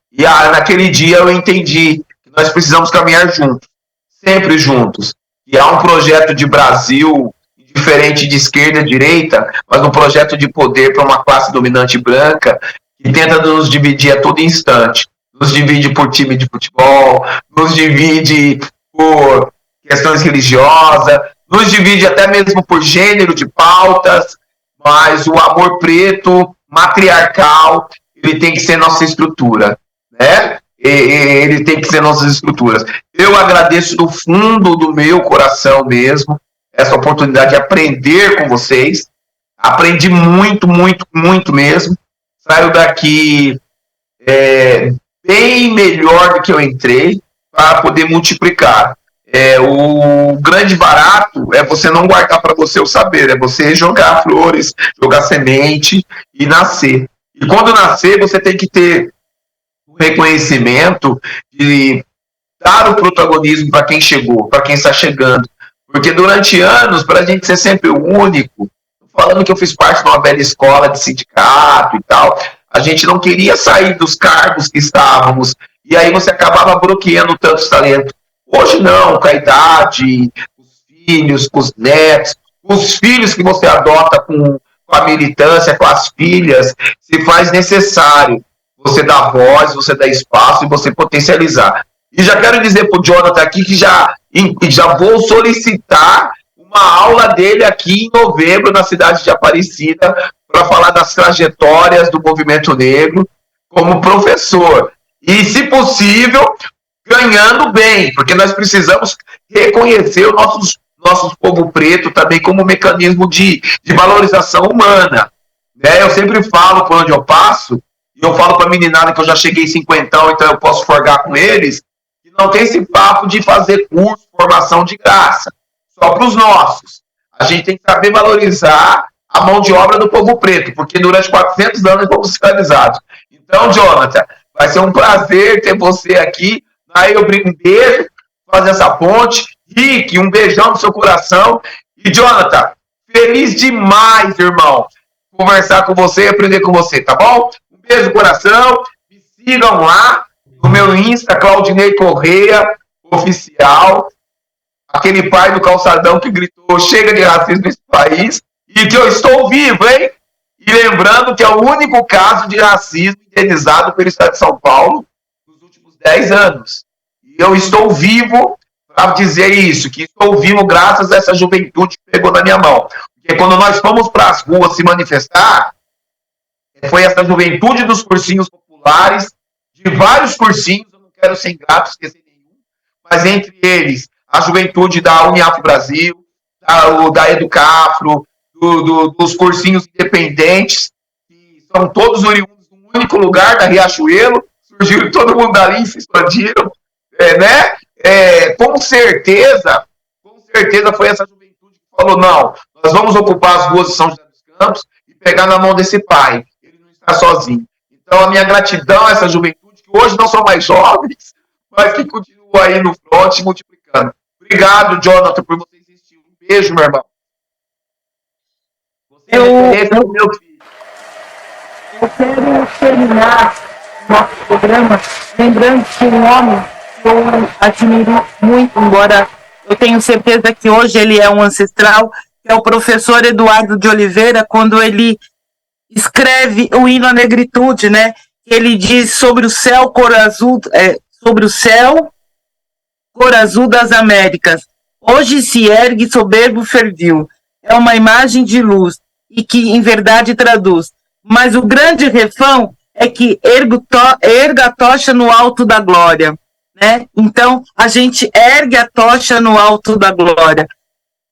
naquele dia eu entendi que nós precisamos caminhar juntos, sempre juntos. E há um projeto de Brasil diferente de esquerda e direita, mas um projeto de poder para uma classe dominante branca que tenta nos dividir a todo instante. Nos divide por time de futebol, nos divide por questões religiosas, nos divide até mesmo por gênero de pautas, mas o amor preto, matriarcal, ele tem que ser nossa estrutura, né? Ele tem que ser nossas estruturas. Eu agradeço do fundo do meu coração mesmo essa oportunidade de aprender com vocês. Aprendi muito, muito, muito mesmo. Saio daqui bem melhor do que eu entrei para poder multiplicar. O grande barato é você não guardar para você o saber, é você jogar flores, jogar semente e nascer. E quando nascer, você tem que ter o reconhecimento de dar o protagonismo para quem chegou, para quem está chegando. Porque durante anos, para a gente ser sempre o único, falando que eu fiz parte de uma velha escola de sindicato e tal, a gente não queria sair dos cargos que estávamos, e aí você acabava bloqueando tantos talentos. Hoje não, com a idade, com os filhos, com os netos, com os filhos que você adota com a militância, com as filhas, se faz necessário você dar voz, você dar espaço e você potencializar. E já quero dizer para o Jonathan aqui que já vou solicitar uma aula dele aqui em novembro na cidade de Aparecida para falar das trajetórias do movimento negro como professor. E, se possível, ganhando bem, porque nós precisamos reconhecer o nosso povo preto também como mecanismo de valorização humana. Né? Eu sempre falo por onde eu passo, e eu falo para a meninada que eu já cheguei 50, então eu posso forgar com eles, que não tem esse papo de fazer curso, formação de graça, só para os nossos. A gente tem que saber valorizar a mão de obra do povo preto, porque durante 400 anos fomos escravizados. Então, Jonathan, vai ser um prazer ter você aqui. Aí eu brinco, um beijo, fazer essa ponte. Rick, um beijão no seu coração. E, Jonathan, feliz demais, irmão, conversar com você e aprender com você, tá bom? Um beijo no coração. Me sigam lá no meu Insta, Claudinei Correia, oficial. Aquele pai do calçadão que gritou, chega de racismo nesse país. E que eu estou vivo, hein? E lembrando que é o único caso de racismo indenizado pelo Estado de São Paulo nos últimos 10 anos. E eu estou vivo para dizer isso, que estou vivo graças a essa juventude que pegou na minha mão. Porque quando nós fomos para as ruas se manifestar, foi essa juventude dos cursinhos populares, de vários cursinhos, eu não quero ser ingrato, esquecer nenhum, mas entre eles, a juventude da Uniafro Brasil, da Educafro, dos cursinhos independentes, que são todos oriundos de um único lugar, da Riachuelo, surgiram todo mundo dali, se expandiram, né? Com certeza foi essa juventude que falou, não, nós vamos ocupar as ruas de São José dos Campos e pegar na mão desse pai, ele não está sozinho. Então, a minha gratidão a essa juventude, que hoje não são mais jovens, mas que continua aí no front, multiplicando. Obrigado, Jonathan, por você existir. Um beijo, meu irmão. Eu quero terminar nosso programa lembrando que um homem que eu admiro muito, embora eu tenho certeza que hoje ele é um ancestral, que é o professor Eduardo de Oliveira, quando ele escreve o hino à negritude, né? Ele diz sobre o céu cor azul, sobre o céu cor azul das Américas. Hoje se ergue soberbo fervil. É uma imagem de luz e que em verdade traduz. Mas o grande refrão é que erga a tocha no alto da glória, né? Então, a gente ergue a tocha no alto da glória.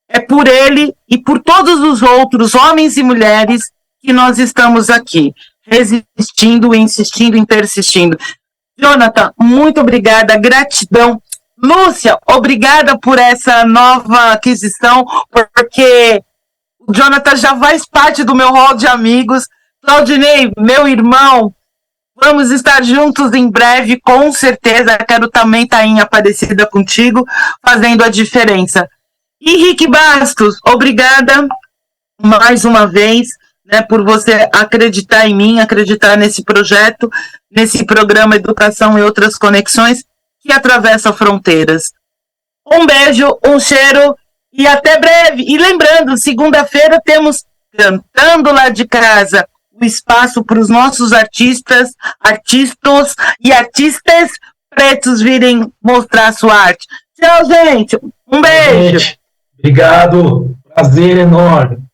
É por ele e por todos os outros homens e mulheres que nós estamos aqui, resistindo, insistindo, persistindo. Jonathan, muito obrigada, gratidão. Lúcia, obrigada por essa nova aquisição, porque o Jonathan já faz parte do meu hall de amigos. Claudinei, meu irmão, vamos estar juntos em breve, com certeza. Quero também estar em Aparecida contigo, fazendo a diferença. E Rick Bastos, obrigada mais uma vez, né, por você acreditar em mim, acreditar nesse projeto, nesse programa Educação e Outras Conexões, que atravessa fronteiras. Um beijo, um cheiro e até breve. E lembrando, segunda-feira temos Cantando Lá de Casa, o espaço para os nossos artistas e artistas pretos virem mostrar sua arte. Tchau, gente. Um beijo. Gente, obrigado. Prazer enorme.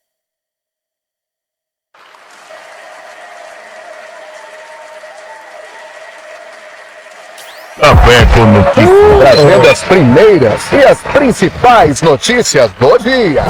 Café com Notícias, trazendo as primeiras e as principais notícias do dia.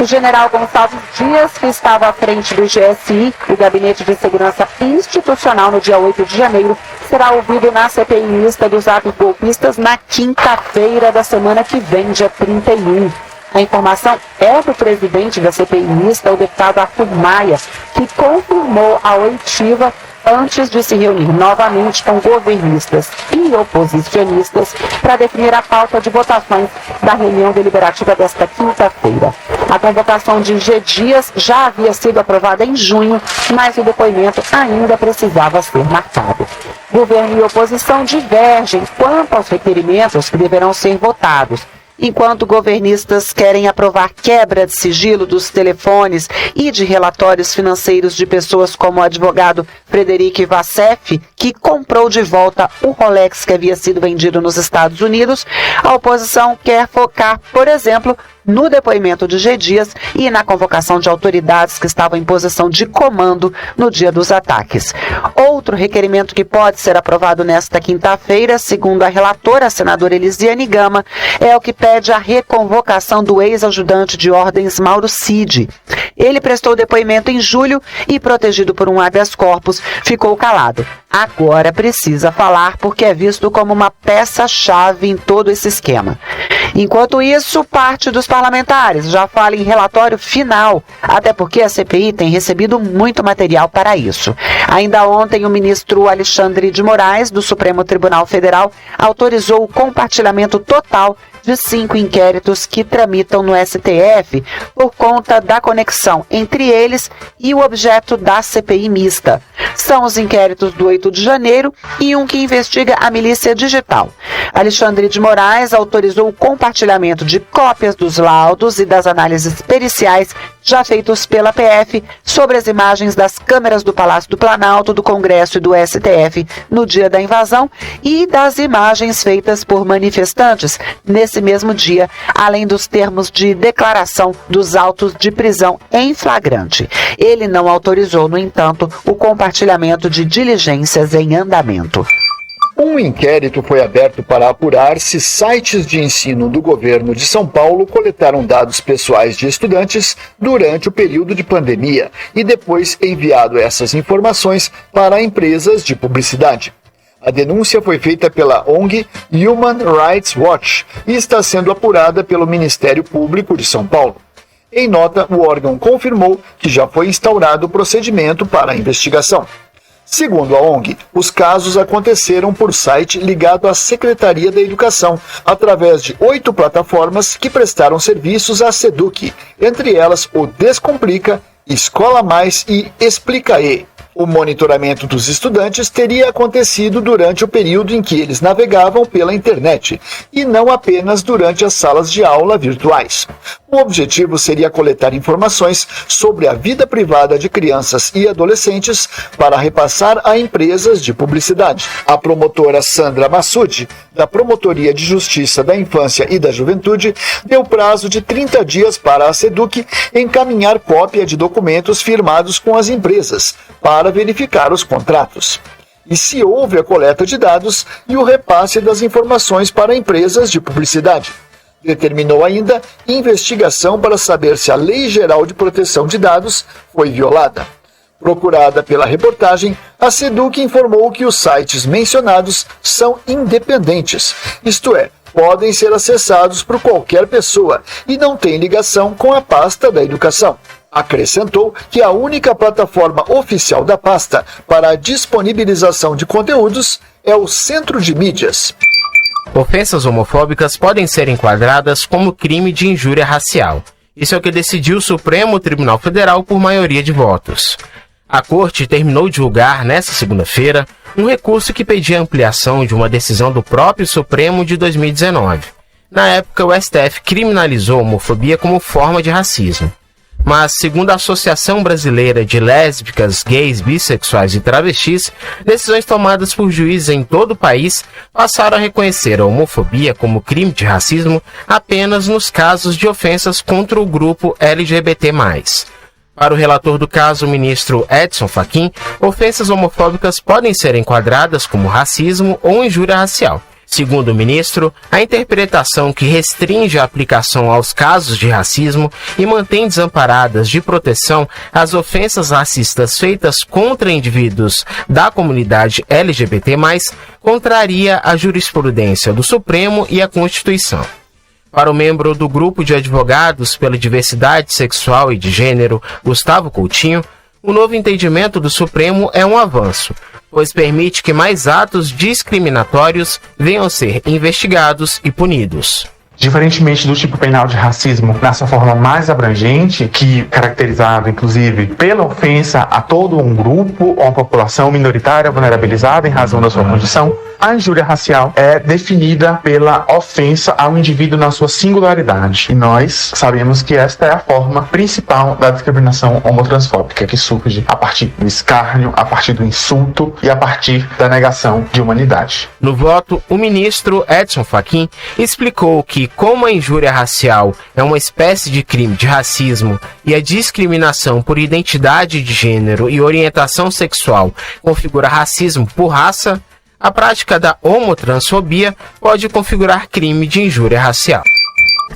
O general Gonçalves Dias, que estava à frente do GSI, o Gabinete de Segurança Institucional, no dia 8 de janeiro, será ouvido na CPI mista dos atos golpistas na quinta-feira da semana que vem, dia 31. A informação é do presidente da CPI mista, o deputado Arthur Maia, que confirmou a oitiva antes de se reunir novamente com governistas e oposicionistas para definir a pauta de votações da reunião deliberativa desta quinta-feira. A convocação de G. Dias já havia sido aprovada em junho, mas o depoimento ainda precisava ser marcado. Governo e oposição divergem quanto aos requerimentos que deverão ser votados. Enquanto governistas querem aprovar quebra de sigilo dos telefones e de relatórios financeiros de pessoas como o advogado Frederic Vassef, que comprou de volta o Rolex que havia sido vendido nos Estados Unidos, a oposição quer focar, por exemplo, no depoimento de G. Dias e na convocação de autoridades que estavam em posição de comando no dia dos ataques. Outro requerimento que pode ser aprovado nesta quinta-feira, segundo a relatora, a senadora Elisiane Gama, é o que pede a reconvocação do ex-ajudante de ordens Mauro Cid. Ele prestou depoimento em julho e, protegido por um habeas corpus, ficou calado. Agora precisa falar porque é visto como uma peça-chave em todo esse esquema. Enquanto isso, parte dos parlamentares já fala em relatório final, até porque a CPI tem recebido muito material para isso. Ainda ontem, o ministro Alexandre de Moraes, do Supremo Tribunal Federal, autorizou o compartilhamento total de 5 inquéritos que tramitam no STF por conta da conexão entre eles e o objeto da CPI mista. São os inquéritos do 8 de janeiro e um que investiga a milícia digital. Alexandre de Moraes autorizou o compartilhamento de cópias dos laudos e das análises periciais já feitos pela PF sobre as imagens das câmeras do Palácio do Planalto, do Congresso e do STF no dia da invasão e das imagens feitas por manifestantes nesse mesmo dia, além dos termos de declaração dos autos de prisão em flagrante. Ele não autorizou, no entanto, o compartilhamento de diligências em andamento. Um inquérito foi aberto para apurar se sites de ensino do governo de São Paulo coletaram dados pessoais de estudantes durante o período de pandemia e depois enviado essas informações para empresas de publicidade. A denúncia foi feita pela ONG Human Rights Watch e está sendo apurada pelo Ministério Público de São Paulo. Em nota, o órgão confirmou que já foi instaurado o procedimento para a investigação. Segundo a ONG, os casos aconteceram por site ligado à Secretaria da Educação, através de 8 plataformas que prestaram serviços à SEDUC, entre elas o Descomplica, Escola Mais e Explicae. O monitoramento dos estudantes teria acontecido durante o período em que eles navegavam pela internet, e não apenas durante as salas de aula virtuais. O objetivo seria coletar informações sobre a vida privada de crianças e adolescentes para repassar a empresas de publicidade. A promotora Sandra Massoudi, da Promotoria de Justiça da Infância e da Juventude, deu prazo de 30 dias para a SEDUC encaminhar cópia de documentos firmados com as empresas para verificar os contratos. E se houve a coleta de dados e o repasse das informações para empresas de publicidade. Determinou ainda investigação para saber se a Lei Geral de Proteção de Dados foi violada. Procurada pela reportagem, a SEDUC informou que os sites mencionados são independentes, isto é, podem ser acessados por qualquer pessoa e não têm ligação com a pasta da educação. Acrescentou que a única plataforma oficial da pasta para a disponibilização de conteúdos é o Centro de Mídias. Ofensas homofóbicas podem ser enquadradas como crime de injúria racial. Isso é o que decidiu o Supremo Tribunal Federal por maioria de votos. A Corte terminou de julgar, nesta segunda-feira, um recurso que pedia ampliação de uma decisão do próprio Supremo de 2019. Na época, o STF criminalizou a homofobia como forma de racismo. Mas, segundo a Associação Brasileira de Lésbicas, Gays, Bissexuais e Travestis, decisões tomadas por juízes em todo o país passaram a reconhecer a homofobia como crime de racismo apenas nos casos de ofensas contra o grupo LGBT+. Para o relator do caso, o ministro Edson Fachin, ofensas homofóbicas podem ser enquadradas como racismo ou injúria racial. Segundo o ministro, a interpretação que restringe a aplicação aos casos de racismo e mantém desamparadas de proteção as ofensas racistas feitas contra indivíduos da comunidade LGBT+, contraria a jurisprudência do Supremo e a Constituição. Para o membro do Grupo de Advogados pela Diversidade Sexual e de Gênero, Gustavo Coutinho, o novo entendimento do Supremo é um avanço, pois permite que mais atos discriminatórios venham a ser investigados e punidos. Diferentemente do tipo penal de racismo, na sua forma mais abrangente, que caracterizado inclusive pela ofensa a todo um grupo ou uma população minoritária vulnerabilizada em razão da sua condição, a injúria racial é definida pela ofensa ao indivíduo na sua singularidade. E nós sabemos que esta é a forma principal da discriminação homotransfóbica, que surge a partir do escárnio, a partir do insulto e a partir da negação de humanidade. No voto, o ministro Edson Fachin explicou que, como a injúria racial é uma espécie de crime de racismo e a discriminação por identidade de gênero e orientação sexual configura racismo por raça, a prática da homotransfobia pode configurar crime de injúria racial.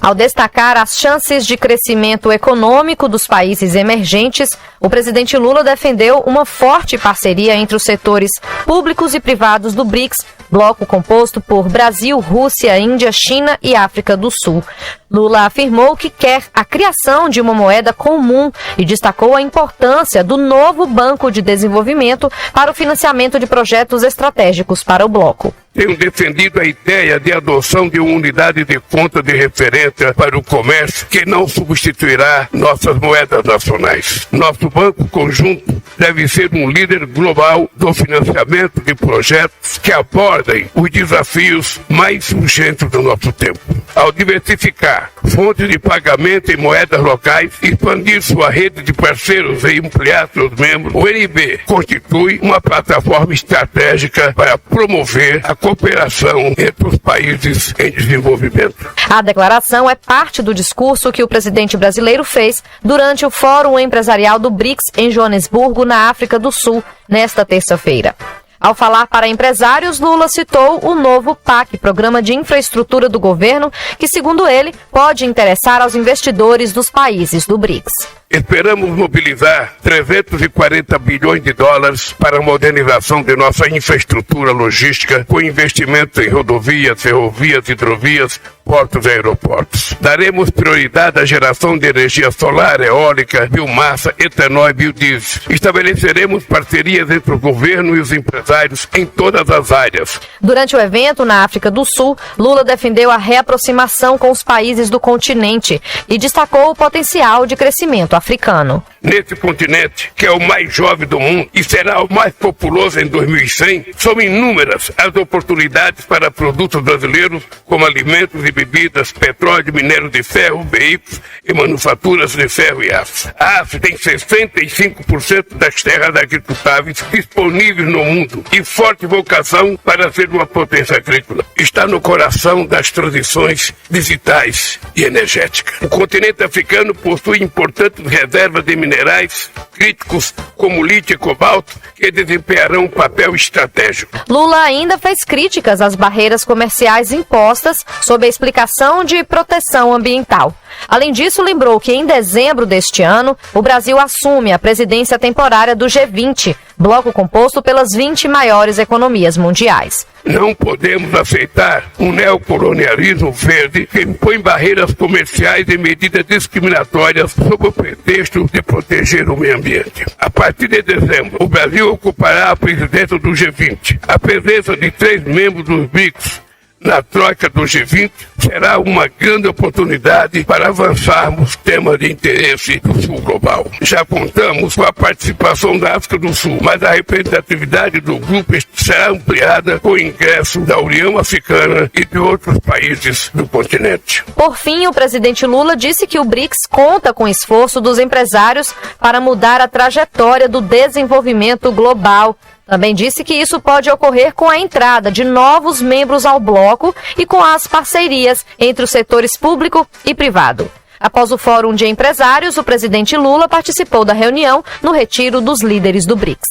Ao destacar as chances de crescimento econômico dos países emergentes, o presidente Lula defendeu uma forte parceria entre os setores públicos e privados do BRICS, bloco composto por Brasil, Rússia, Índia, China e África do Sul. Lula afirmou que quer a criação de uma moeda comum e destacou a importância do novo Banco de Desenvolvimento para o financiamento de projetos estratégicos para o bloco. Tenho defendido a ideia de adoção de uma unidade de conta de referência para o comércio que não substituirá nossas moedas nacionais. Nosso banco conjunto deve ser um líder global do financiamento de projetos que abordem os desafios mais urgentes do nosso tempo. Ao diversificar fontes de pagamento em moedas locais, expandir sua rede de parceiros e ampliar seus membros, o NB constitui uma plataforma estratégica para promover a cooperação entre os países em desenvolvimento. A declaração é parte do discurso que o presidente brasileiro fez durante o Fórum Empresarial do BRICS em Joanesburgo, na África do Sul, nesta terça-feira. Ao falar para empresários, Lula citou o novo PAC, Programa de Infraestrutura do Governo, que, segundo ele, pode interessar aos investidores dos países do BRICS. Esperamos mobilizar 340 bilhões de dólares para a modernização de nossa infraestrutura logística, com investimentos em rodovias, ferrovias, hidrovias, portos e aeroportos. Daremos prioridade à geração de energia solar, eólica, biomassa, etanol e biodiesel. Estabeleceremos parcerias entre o governo e os empresários em todas as áreas. Durante o evento na África do Sul, Lula defendeu a reaproximação com os países do continente e destacou o potencial de crescimento africano. Nesse continente, que é o mais jovem do mundo e será o mais populoso em 2100, são inúmeras as oportunidades para produtos brasileiros, como alimentos e bebidas, petróleo, minério de ferro, veículos e manufaturas de ferro e aço. A África tem 65% das terras agricultáveis disponíveis no mundo e forte vocação para ser uma potência agrícola. Está no coração das transições digitais e energéticas. O continente africano possui importantes reservas de minerais críticos como lítio e cobalto que desempenharão um papel estratégico. Lula ainda fez críticas às barreiras comerciais impostas sob a explicação de proteção ambiental. Além disso, lembrou que em dezembro deste ano, o Brasil assume a presidência temporária do G20, bloco composto pelas 20 maiores economias mundiais. Não podemos aceitar um neocolonialismo verde que impõe barreiras comerciais e medidas discriminatórias sob o pretexto de proteger o meio ambiente. A partir de dezembro, o Brasil ocupará a presidência do G20. A presença de 3 membros dos BRICS na troca do G20 será uma grande oportunidade para avançarmos temas de interesse do Sul global. Já contamos com a participação da África do Sul, mas a representatividade do grupo será ampliada com o ingresso da União Africana e de outros países do continente. Por fim, o presidente Lula disse que o BRICS conta com o esforço dos empresários para mudar a trajetória do desenvolvimento global. Também disse que isso pode ocorrer com a entrada de novos membros ao bloco e com as parcerias entre os setores público e privado. Após o Fórum de Empresários, o presidente Lula participou da reunião no retiro dos líderes do BRICS.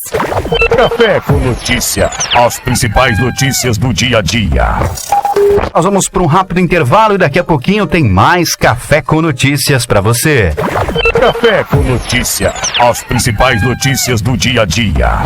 Café com Notícia. As principais notícias do dia a dia. Nós vamos para um rápido intervalo e daqui a pouquinho tem mais Café com Notícias para você. Café com Notícia. As principais notícias do dia a dia.